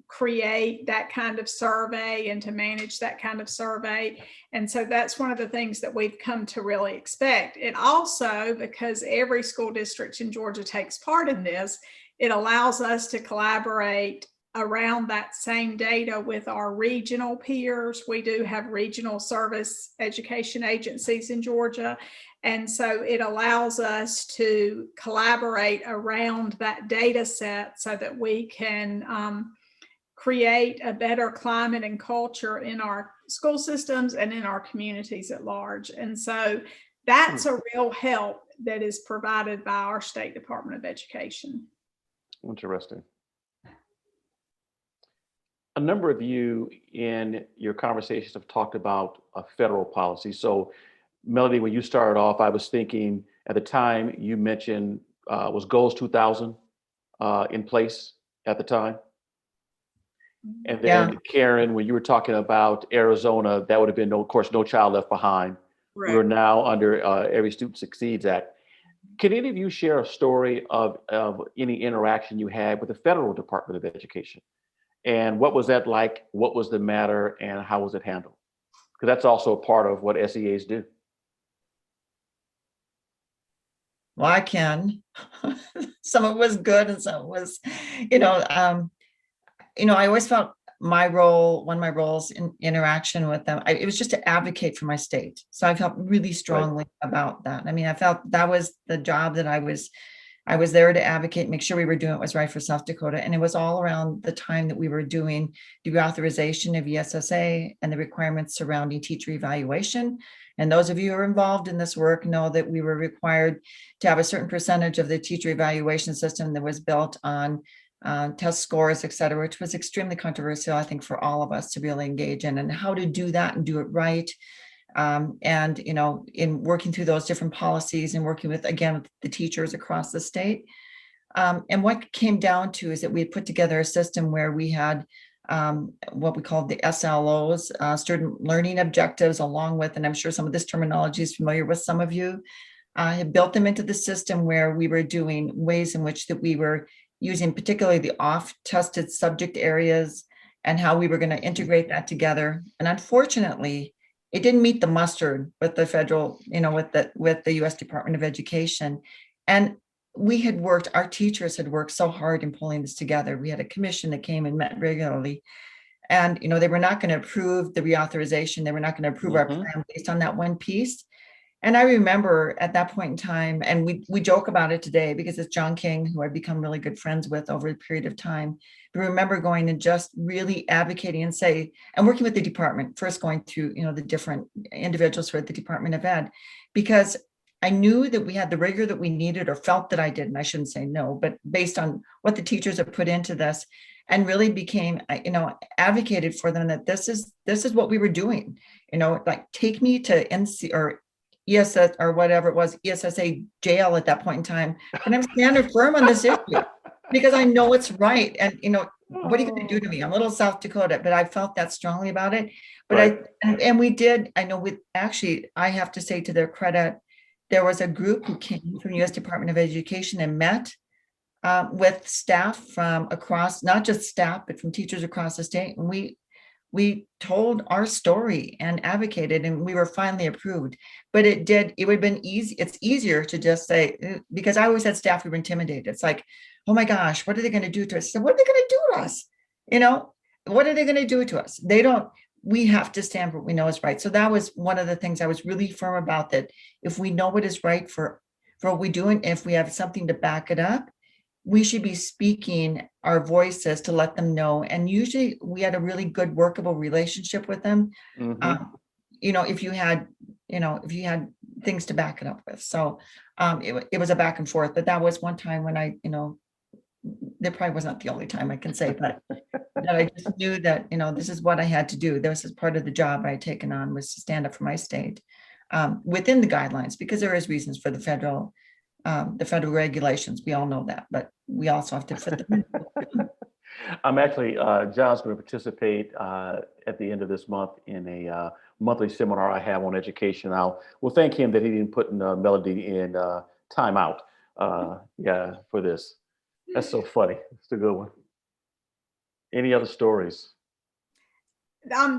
create that kind of survey and to manage that kind of survey. And so that's one of the things that we've come to really expect. And also, because every school district in Georgia takes part in this, it allows us to collaborate around that same data with our regional peers. We do have regional service education agencies in Georgia. And so it allows us to collaborate around that data set so that we can create a better climate and culture in our school systems and in our communities at large. And so that's a real help that is provided by our State Department of Education. Interesting. A number of you in your conversations have talked about a federal policy. So Melody, when you started off, I was thinking at the time you mentioned was Goals 2000 in place at the time? And then Karen, when you were talking about Arizona, that would have been, of course, No Child Left Behind. Right. We're now under Every Student Succeeds Act. Can any of you share a story of any interaction you had with the federal Department of Education? And what was that like? What was the matter, and how was it handled? Because that's also a part of what SEAs do. Well, I can. Some of it was good, and some was, I always felt one of my roles in interaction with them, it was just to advocate for my state. So I felt really strongly about that. I mean, I felt that was the job that I was I was there to advocate, make sure we were doing what was right for South Dakota. And it was all around the time that we were doing the reauthorization of ESSA and the requirements surrounding teacher evaluation. And those of you who are involved in this work know that we were required to have a certain percentage of the teacher evaluation system that was built on test scores, et cetera, which was extremely controversial, I think, for all of us to really engage in, and how to do that and do it right. And, you know, in working through those different policies and working with, again, with the teachers across the state. And what came down to is that we had put together a system where we had what we called the SLOs, student learning objectives, along with, and I'm sure some of this terminology is familiar with some of you, had built them into the system where we were doing ways in which that we were using particularly the off-tested subject areas and how we were going to integrate that together. And unfortunately, it didn't meet the mustard with the federal, you know, with the U.S. Department of Education. And we had worked, our teachers had worked so hard in pulling this together. We had a commission that came and met regularly. And, you know, they were not going to approve the reauthorization. They were not going to approve our plan based on that one piece. And I remember at that point in time, and we joke about it today because it's John King, who I've become really good friends with over a period of time. I remember going and just really advocating and working with the department, first going through, you know, the different individuals who are at the Department of Ed, because I knew that we had the rigor that we needed, or felt that I did, and I shouldn't say no, but based on what the teachers have put into this, and really became, you know, advocated for them that this is what we were doing, you know, like take me to NC or ESS or whatever it was, ESSA jail at that point in time. And I'm standing firm on this issue because I know it's right. And, you know, what are you going to do to me? I'm little South Dakota, but I felt that strongly about it. But Right. and we did, I know I have to say to their credit, there was a group who came from the U.S. Department of Education and met with staff from across, not just staff, but from teachers across the state. And we told our story and advocated, and we were finally approved. But it would have been easy. It's easier to just say, because I always had staff who were intimidated. It's like, oh my gosh, what are they going to do to us? So what are they going to do to us? You know, what are they going to do to us? We have to stand for what we know is right. So that was one of the things I was really firm about, that if we know what is right for what we do, and if we have something to back it up, we should be speaking our voices to let them know. And usually we had a really good workable relationship with them. You know, if you had things to back it up with. So it was a back and forth, but that was one time when I, you know, there probably was not the only time I can say, but that I just knew that, you know, this is what I had to do. This is part of the job I had taken on, was to stand up for my state within the guidelines, because there is reasons for the federal regulations. We all know that, but we also have to fit them in. I'm actually, John's going to participate at the end of this month in a monthly seminar I have on education. We'll thank him that he didn't put Melody in timeout for this. That's so funny. It's a good one. Any other stories?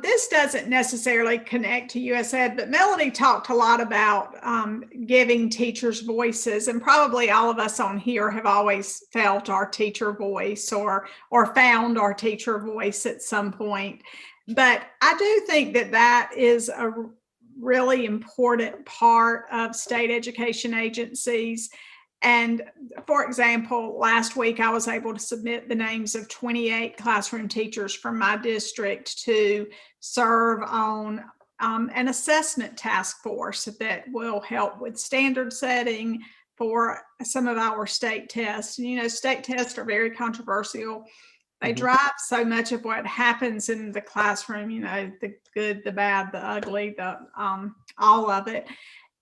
This doesn't necessarily connect to US Ed, but Melody talked a lot about giving teachers voices, and probably all of us on here have always felt our teacher voice or found our teacher voice at some point. But I do think that is a really important part of state education agencies. And for example, last week I was able to submit the names of 28 classroom teachers from my district to serve on an assessment task force that will help with standard setting for some of our state tests. You know, state tests are very controversial. They drive so much of what happens in the classroom, you know, the good, the bad, the ugly, all of it.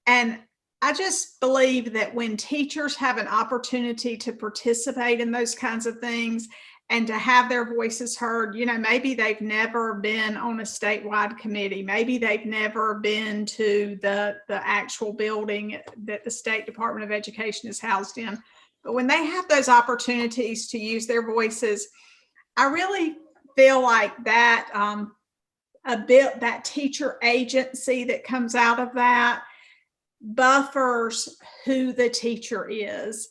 And I just believe that when teachers have an opportunity to participate in those kinds of things and to have their voices heard, you know, maybe they've never been on a statewide committee, maybe they've never been to the actual building that the State Department of Education is housed in. But when they have those opportunities to use their voices, I really feel like that that teacher agency that comes out of that buffers who the teacher is.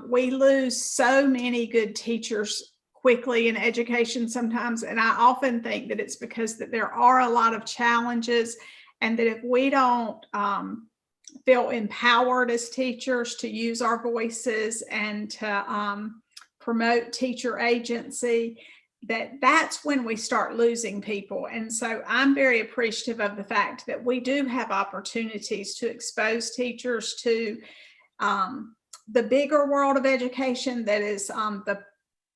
We lose so many good teachers quickly in education sometimes, and I often think that it's because that there are a lot of challenges, and that if we don't feel empowered as teachers to use our voices and to promote teacher agency, that's when we start losing people. And so I'm very appreciative of the fact that we do have opportunities to expose teachers to the bigger world of education, that is the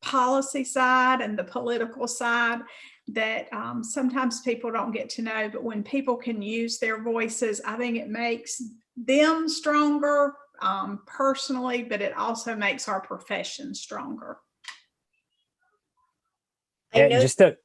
policy side and the political side, that sometimes people don't get to know. But when people can use their voices, I think it makes them stronger personally, but it also makes our profession stronger. Yeah, just to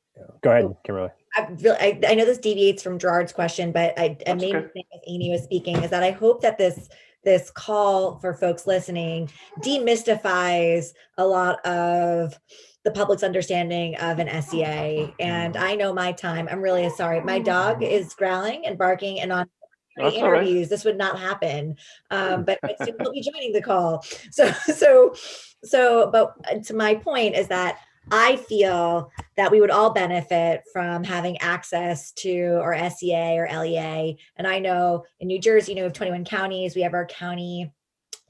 go ahead, Kimberly. I know this deviates from Gerard's question, but I made a mistake as Amy was speaking, is that I hope that this call for folks listening demystifies a lot of the public's understanding of an SEA. And I know my time, I'm really sorry. My dog is growling and barking, and on interviews, this would not happen. But I still will be joining the call. But to my point is that I feel that we would all benefit from having access to our SEA or LEA. And I know in New Jersey, we have 21 counties, we have our county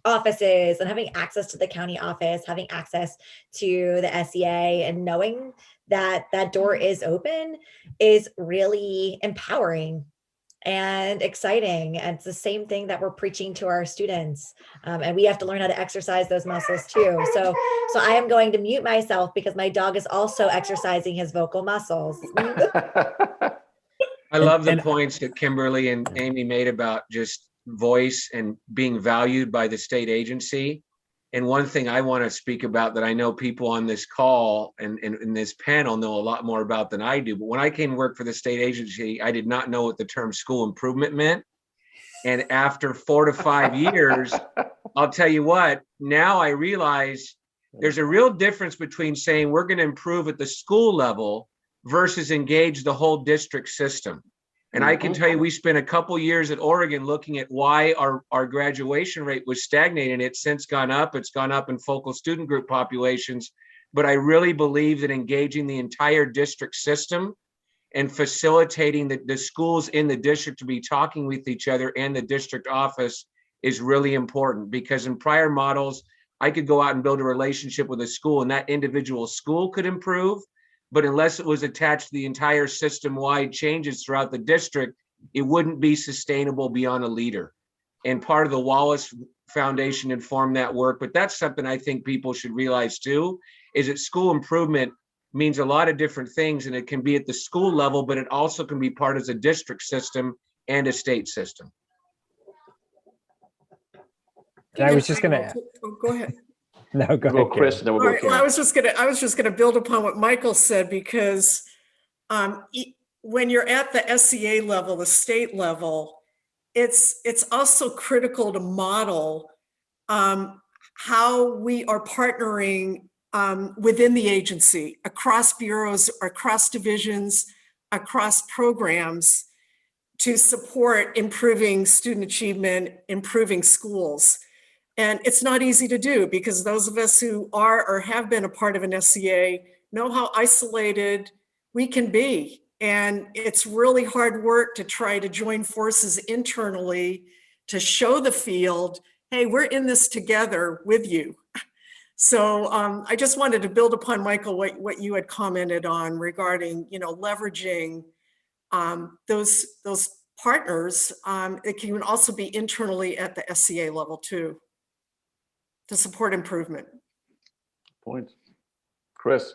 offices, and having access to the county office, having access to the SEA, and knowing that that door is open is really empowering and exciting. And it's the same thing that we're preaching to our students. And we have to learn how to exercise those muscles too. So I am going to mute myself because my dog is also exercising his vocal muscles. I love the points that Kimberly and Amy made about just voice and being valued by the state agency. And one thing I want to speak about that I know people on this call and in this panel know a lot more about than I do. But when I came to work for the state agency, I did not know what the term school improvement meant. And after 4 to 5 years, I'll tell you what, now I realize there's a real difference between saying we're going to improve at the school level versus engage the whole district system. And I can tell you, we spent a couple years at Oregon looking at why our graduation rate was stagnating. It's since gone up. It's gone up in focal student group populations. But I really believe that engaging the entire district system and facilitating the schools in the district to be talking with each other and the district office is really important. Because in prior models, I could go out and build a relationship with a school and that individual school could improve. But unless it was attached to the entire system-wide changes throughout the district, it wouldn't be sustainable beyond a leader. And part of the Wallace Foundation informed that work. But that's something I think people should realize too, is that school improvement means a lot of different things. And it can be at the school level, but it also can be part of a district system and a state system. And I was just going to... Go ahead. No, go ahead, Chris. Then we'll go Well, I was just gonna build upon what Michael said, because when you're at the SEA level, the state level, it's also critical to model how we are partnering within the agency, across bureaus, across divisions, across programs, to support improving student achievement, improving schools. And it's not easy to do, because those of us who are or have been a part of an SEA know how isolated we can be. And it's really hard work to try to join forces internally to show the field, hey, we're in this together with you. So I just wanted to build upon, Michael, what you had commented on regarding, leveraging those partners. It can also be internally at the SEA level too, to support improvement. Points. Chris.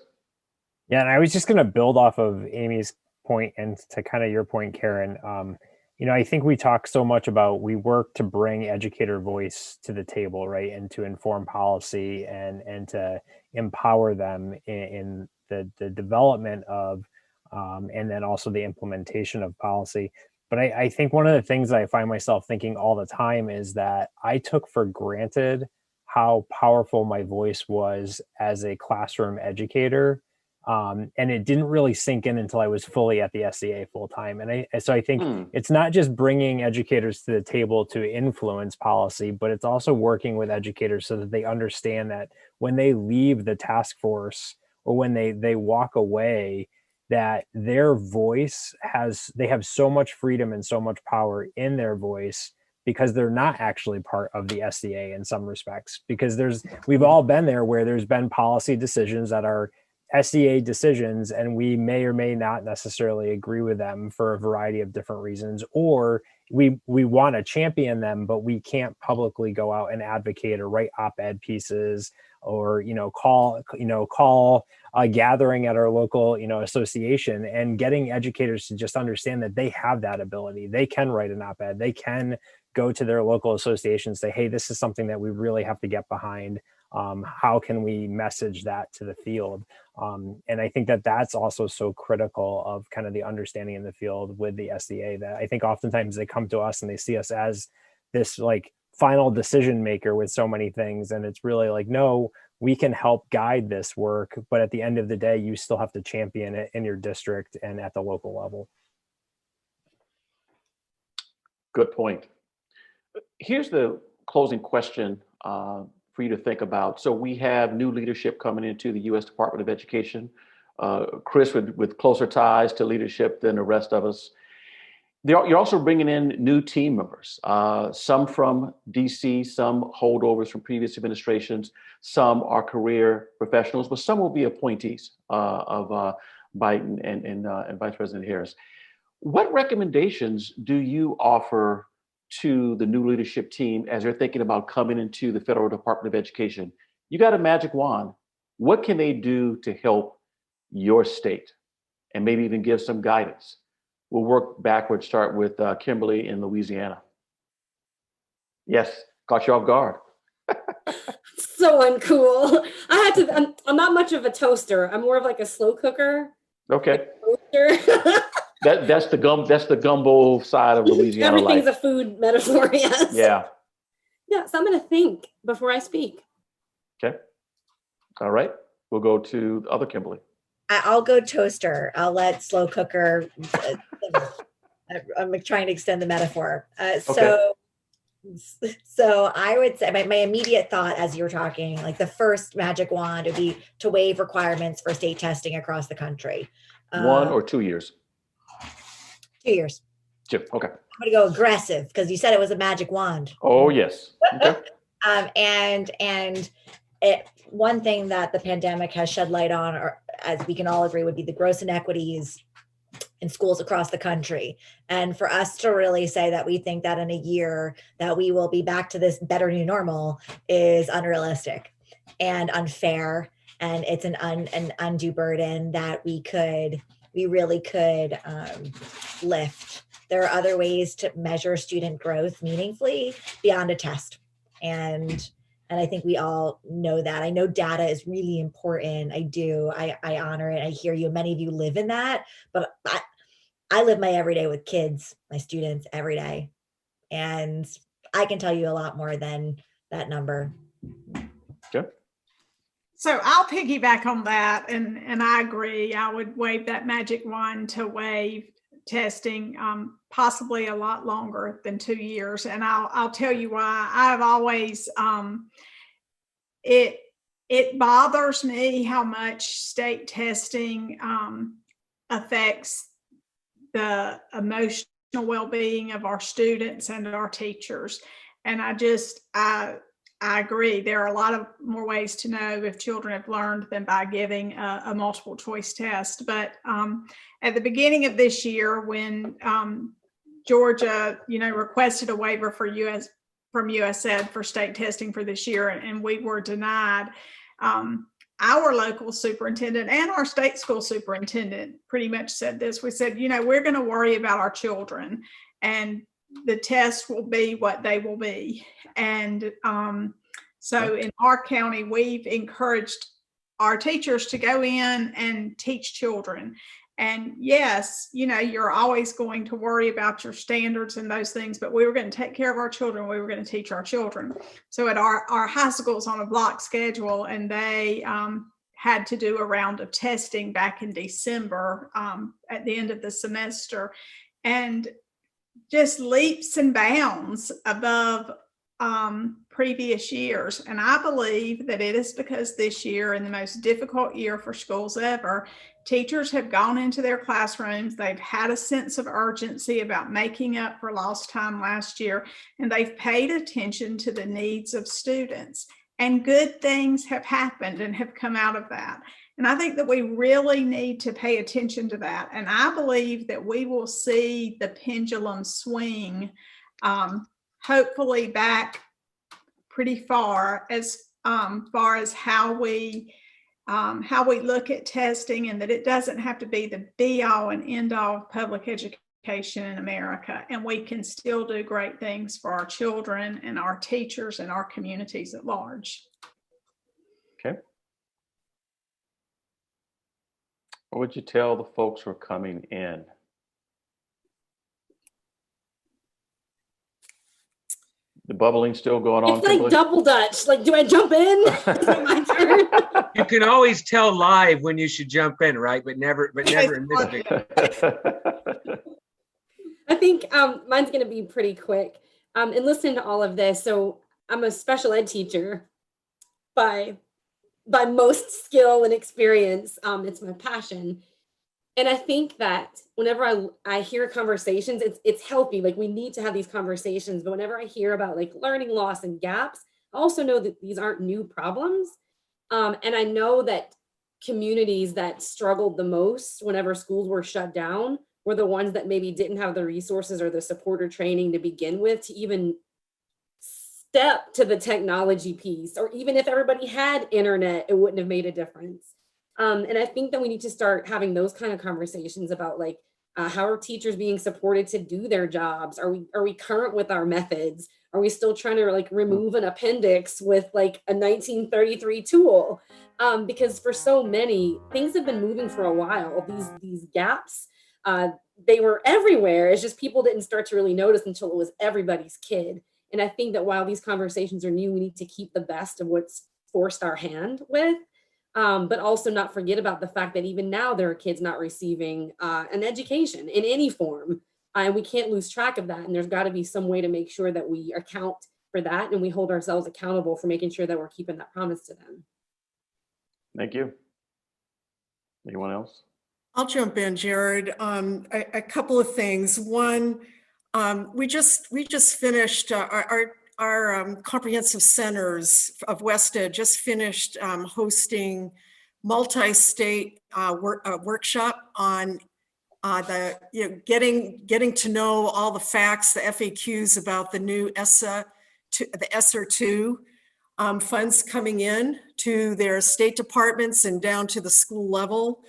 Yeah, and I was just going to build off of Amy's point and to kind of your point, Karen. I think we talk so much about we work to bring educator voice to the table, right? And to inform policy and to empower them in the development of, and then also the implementation of policy. But I think one of the things I find myself thinking all the time is that I took for granted how powerful my voice was as a classroom educator. And it didn't really sink in until I was fully at the SEA full time. And so I think it's not just bringing educators to the table to influence policy, but it's also working with educators so that they understand that when they leave the task force or when they walk away, that their voice they have so much freedom and so much power in their voice because they're not actually part of the SDA in some respects, because we've all been there where there's been policy decisions that are SDA decisions, and we may or may not necessarily agree with them for a variety of different reasons, or we want to champion them, but we can't publicly go out and advocate or write op-ed pieces or call a gathering at our local association, and getting educators to just understand that they have that ability. They can write an op-ed. They can go to their local association and say, hey, this is something that we really have to get behind. How can we message that to the field? And I think that that's also so critical of kind of the understanding in the field with the SDA, that I think oftentimes they come to us and they see us as this like final decision maker with so many things. And it's really like, no, we can help guide this work, but at the end of the day, you still have to champion it in your district and at the local level. Good point. Here's the closing question for you to think about. So we have new leadership coming into the U.S. Department of Education. Chris, with closer ties to leadership than the rest of us. You're also bringing in new team members, some from DC, some holdovers from previous administrations, some are career professionals, but some will be appointees of Biden and Vice President Harris. What recommendations do you offer to the new leadership team as they're thinking about coming into the Federal Department of Education? You got a magic wand. What can they do to help your state and maybe even give some guidance? We'll work backwards, start with Kimberly in Louisiana. Yes, caught you off guard. So uncool. I'm not much of a toaster. I'm more of like a slow cooker. Okay. Toaster. That's the gumbo side of Louisiana Everything's life. a food metaphor, yes. Yeah. Yeah, so I'm going to think before I speak. Okay. All right. We'll go to the other Kimberly. I'll go toaster. I'll let slow cooker. I'm trying to extend the metaphor. So I would say my immediate thought as you're talking, like the first magic wand would be to waive requirements for state testing across the country. 1 or 2 years? 2 years. 2. Okay. I'm going to go aggressive because you said it was a magic wand. Oh, yes. Okay. One thing that the pandemic has shed light on, or as we can all agree, would be the gross inequities in schools across the country. And for us to really say that we think that in a year that we will be back to this better new normal is unrealistic and unfair. And it's an undue burden that we really could lift. There are other ways to measure student growth meaningfully beyond a test. And I think we all know that. I know data is really important. I do. I honor it. I hear you. Many of you live in that, but I live my everyday with kids, my students every day. And I can tell you a lot more than that number. Okay. So I'll piggyback on that. And I agree. I would wave that magic wand to waive testing possibly a lot longer than 2 years. And I'll tell you why. I've always, it bothers me how much state testing affects the emotional well-being of our students and our teachers. And I agree. There are a lot of more ways to know if children have learned than by giving a multiple choice test. But at the beginning of this year, when Georgia, requested a waiver from USED for state testing for this year, and we were denied, our local superintendent and our state school superintendent pretty much said this. We said, we're going to worry about our children, and the tests will be what they will be. And so in our county, we've encouraged our teachers to go in and teach children. And yes, you're always going to worry about your standards and those things, but we were going to take care of our children. We were going to teach our children. So at our high school's on a block schedule, and they had to do a round of testing back in December at the end of the semester. And just leaps and bounds above previous years. And I believe that it is because this year, in the most difficult year for schools ever, teachers have gone into their classrooms. They've had a sense of urgency about making up for lost time last year, and they've paid attention to the needs of students. And good things have happened and have come out of that. And I think that we really need to pay attention to that. And I believe that we will see the pendulum swing, hopefully back pretty far as how we look at testing, and that it doesn't have to be the be all and end all of public education in America. And we can still do great things for our children and our teachers and our communities at large. Okay. What would you tell the folks who are coming in? The bubbling still going on? It's like double Dutch. Like, do I jump in? Is it my turn? You can always tell live when you should jump in, right? But never in this video. I think mine's going to be pretty quick. And listening to all of this, so I'm a special ed teacher by most skill and experience. It's my passion. And I think that whenever I hear conversations, it's healthy. Like, we need to have these conversations. But whenever I hear about like learning loss and gaps, I also know that these aren't new problems. And I know that communities that struggled the most whenever schools were shut down were the ones that maybe didn't have the resources or the support or training to begin with to even step to the technology piece. Or even if everybody had internet, it wouldn't have made a difference. And I think that we need to start having those kind of conversations about like, how are teachers being supported to do their jobs? Are we current with our methods? Are we still trying to like remove an appendix with like a 1933 tool? Because for so many, things have been moving for a while. These gaps, they were everywhere. It's just people didn't start to really notice until it was everybody's kid. And I think that while these conversations are new, we need to keep the best of what's forced our hand with. But also not forget about the fact that even now there are kids not receiving an education in any form. And we can't lose track of that. And there's got to be some way to make sure that we account for that and we hold ourselves accountable for making sure that we're keeping that promise to them. Thank you. Anyone else? I'll jump in, Gerard. A couple of things. One, we just finished our comprehensive centers of West Ed just finished hosting multi-state workshop on getting to know all the facts, the FAQs about the new ESSA, the ESSER 2 funds coming in to their state departments and down to the school level,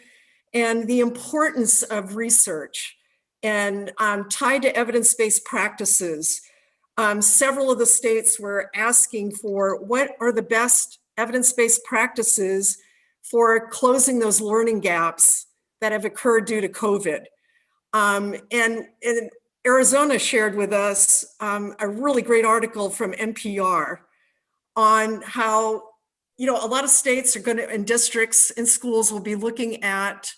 and the importance of research and tied to evidence-based practices. Several of the states were asking for what are the best evidence-based practices for closing those learning gaps that have occurred due to COVID. And Arizona shared with us a really great article from NPR on how, a lot of states are going to, and districts and schools will be looking at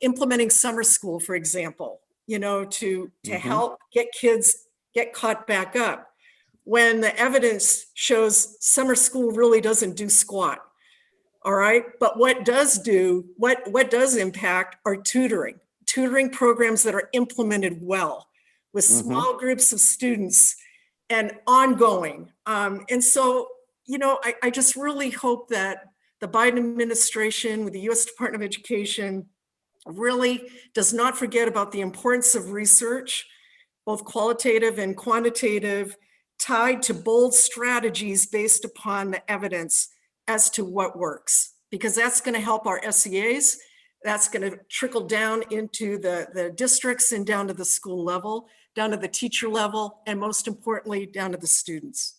implementing summer school, for example, to help get kids get caught back up, when the evidence shows summer school really doesn't do squat. All right, but what does impact are tutoring programs that are implemented well with small groups of students and ongoing. And so, I just really hope that the Biden administration with the US Department of Education really does not forget about the importance of research, both qualitative and quantitative, tied to bold strategies based upon the evidence as to what works, because that's going to help our SEAs. That's going to trickle down into the districts and down to the school level, down to the teacher level, and most importantly, down to the students.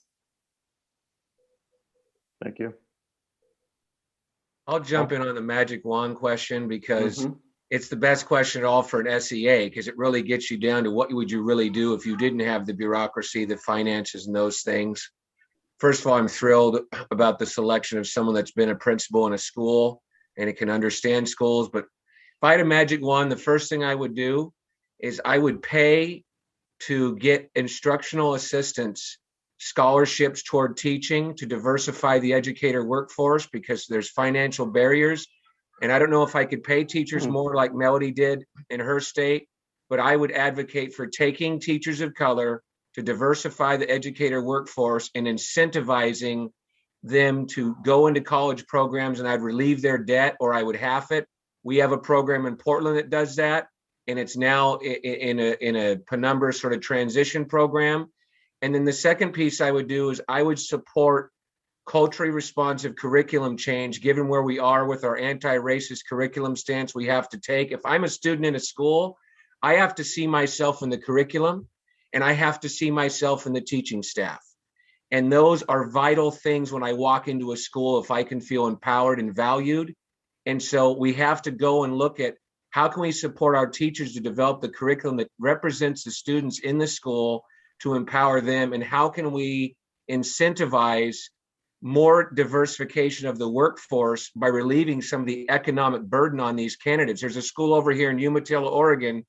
Thank you. I'll jump in on the magic wand question because it's the best question at all for an SEA, because it really gets you down to what would you really do if you didn't have the bureaucracy, the finances, and those things. First of all, I'm thrilled about the selection of someone that's been a principal in a school and it can understand schools. But if I had a magic wand, the first thing I would do is I would pay to get instructional assistants scholarships toward teaching to diversify the educator workforce because there's financial barriers. And I don't know if I could pay teachers more like Melody did in her state, but I would advocate for taking teachers of color to diversify the educator workforce and incentivizing them to go into college programs, and I'd relieve their debt or I would half it. We have a program in Portland that does that, and it's now in a penumbra sort of transition program. And then the second piece I would do is I would support culturally responsive curriculum change, given where we are with our anti-racist curriculum stance we have to take. If I'm a student in a school, I have to see myself in the curriculum and I have to see myself in the teaching staff. And those are vital things when I walk into a school, if I can feel empowered and valued. And so we have to go and look at how can we support our teachers to develop the curriculum that represents the students in the school to empower them, and how can we incentivize more diversification of the workforce by relieving some of the economic burden on these candidates. There's a school over here in Umatilla, Oregon,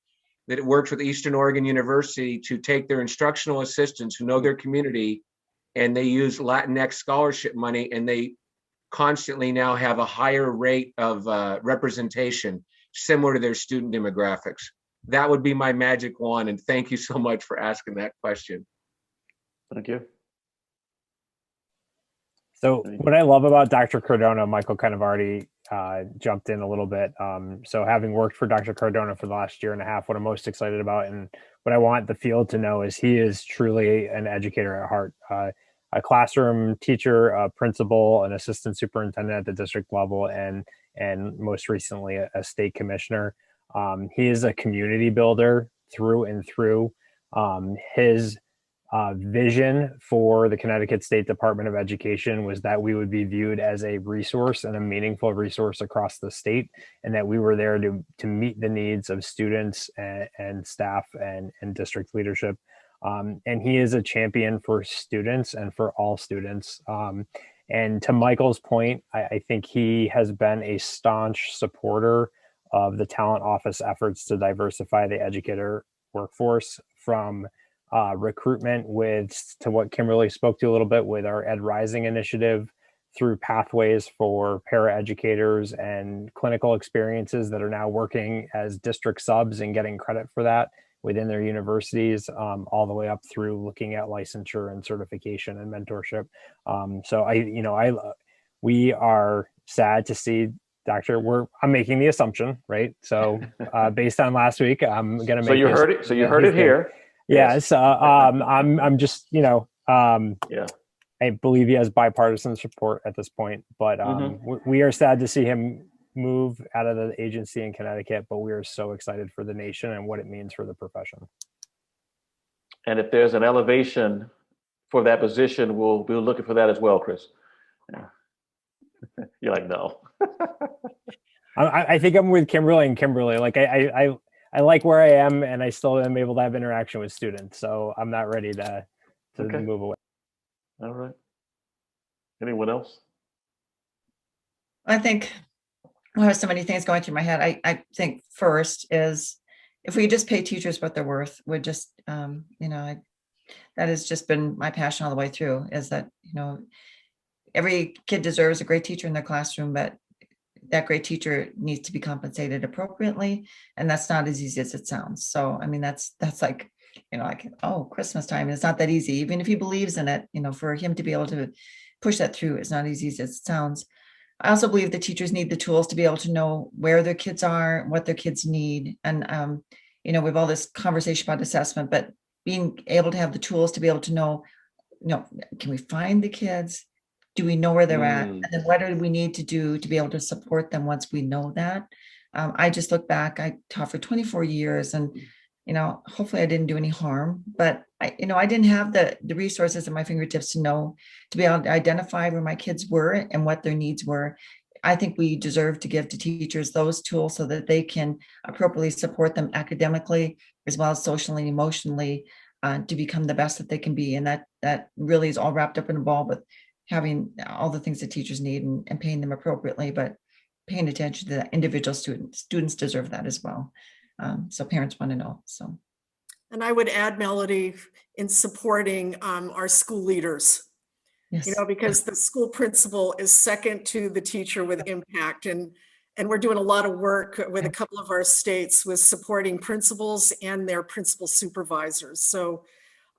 that works with Eastern Oregon University to take their instructional assistants who know their community, and they use Latinx scholarship money, and they constantly now have a higher rate of representation similar to their student demographics. That would be my magic wand, and thank you so much for asking that question. Thank you. So what I love about Dr. Cardona, Michael kind of already jumped in a little bit. So having worked for Dr. Cardona for the last year and a half, what I'm most excited about and what I want the field to know is he is truly an educator at heart. A classroom teacher, a principal, an assistant superintendent at the district level, and most recently a state commissioner. He is a community builder through and through. His vision for the Connecticut State Department of Education was that we would be viewed as a resource and a meaningful resource across the state, and that we were there to meet the needs of students and staff and district leadership. And he is a champion for students and for all students. And to Michael's point, I think he has been a staunch supporter of the talent office efforts to diversify the educator workforce, from recruitment to what Kimberly spoke to a little bit with our Ed Rising initiative, through pathways for paraeducators and clinical experiences that are now working as district subs and getting credit for that within their universities, all the way up through looking at licensure and certification and mentorship. So we are sad to see I'm making the assumption, right? So based on last week, I'm going to make. So you heard it. So you heard it here. Yes. I'm just, yeah. I believe he has bipartisan support at this point, but we are sad to see him move out of the agency in Connecticut, but we are so excited for the nation and what it means for the profession. And if there's an elevation for that position, we'll be looking for that as well, Chris. Yeah. You're like, no. I think I'm with Kimberly and Kimberly. Like I like where I am, and I still am able to have interaction with students. So I'm not ready to move away. All right. Anyone else? I think I have so many things going through my head. I think first is if we just pay teachers what they're worth, would just, that has just been my passion all the way through, is that, every kid deserves a great teacher in their classroom, but that great teacher needs to be compensated appropriately. And that's not as easy as it sounds. So, I mean, that's like, oh, Christmas time. It's not that easy. Even if he believes in it, for him to be able to push that through, it's not as easy as it sounds. I also believe the teachers need the tools to be able to know where their kids are, what their kids need. And, we have all this conversation about assessment, but being able to have the tools to be able to know, can we find the kids? Do we know where they're at? And then what do we need to do to be able to support them once we know that? I just look back, I taught for 24 years and, hopefully I didn't do any harm, but I didn't have the resources at my fingertips to be able to identify where my kids were and what their needs were. I think we deserve to give to teachers those tools so that they can appropriately support them academically, as well as socially and emotionally, to become the best that they can be. And that really is all wrapped up in a ball with having all the things that teachers need and paying them appropriately, but paying attention to the individual students. Students deserve that as well. So parents want to know. So And I would add, Melody, in supporting our school leaders, Yes. because the school principal is second to the teacher with impact. And we're doing a lot of work with a couple of our states with supporting principals and their principal supervisors. So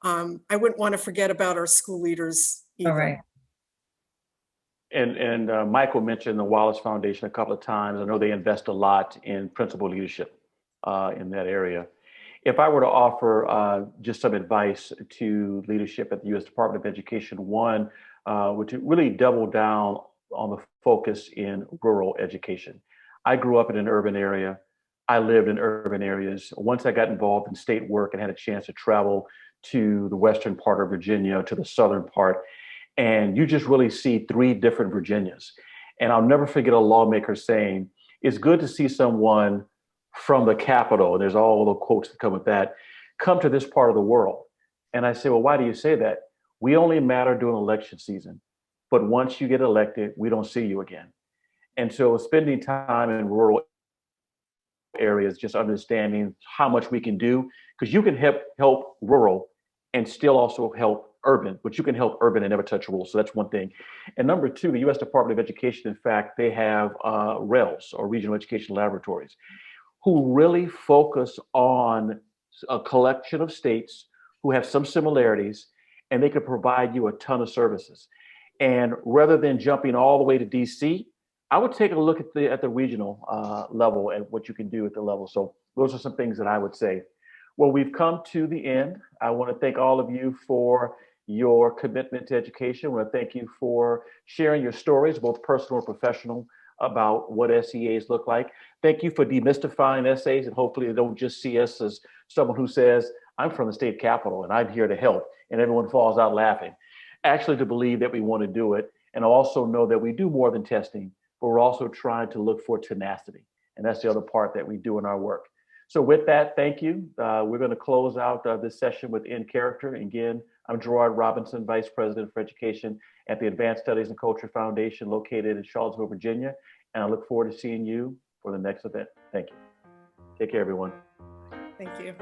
I wouldn't want to forget about our school leaders either. All right. And Michael mentioned the Wallace Foundation a couple of times. I know they invest a lot in principal leadership in that area. If I were to offer just some advice to leadership at the U.S. Department of Education, one would to really double down on the focus in rural education. I grew up in an urban area. I lived in urban areas. Once I got involved in state work and had a chance to travel to the western part of Virginia, to the southern part, and you just really see three different Virginias. And I'll never forget a lawmaker saying, it's good to see someone from the capital, and there's all the quotes that come with that, come to this part of the world. And I say, well, why do you say that? We only matter during election season, but once you get elected, we don't see you again. And so spending time in rural areas, just understanding how much we can do, because you can help rural and still also help urban, but you can help urban and never touch rural. So that's one thing. And number two, the U.S. Department of Education, in fact, they have RELs, or Regional Education Laboratories, who really focus on a collection of states who have some similarities, and they can provide you a ton of services. And rather than jumping all the way to DC, I would take a look at the regional level and what you can do at the level. So those are some things that I would say. Well, we've come to the end. I want to thank all of you for your commitment to education. I want to thank you for sharing your stories, both personal and professional, about what SEAs look like. Thank you for demystifying essays, and hopefully they don't just see us as someone who says, I'm from the state capitol and I'm here to help, and everyone falls out laughing. Actually, to believe that we want to do it, and also know that we do more than testing, but we're also trying to look for tenacity. And that's the other part that we do in our work. So with that, thank you. We're going to close out this session with In Character. Again, I'm Gerard Robinson, Vice President for Education at the Advanced Studies and Culture Foundation located in Charlottesville, Virginia. And I look forward to seeing you for the next event. Thank you. Take care, everyone. Thank you.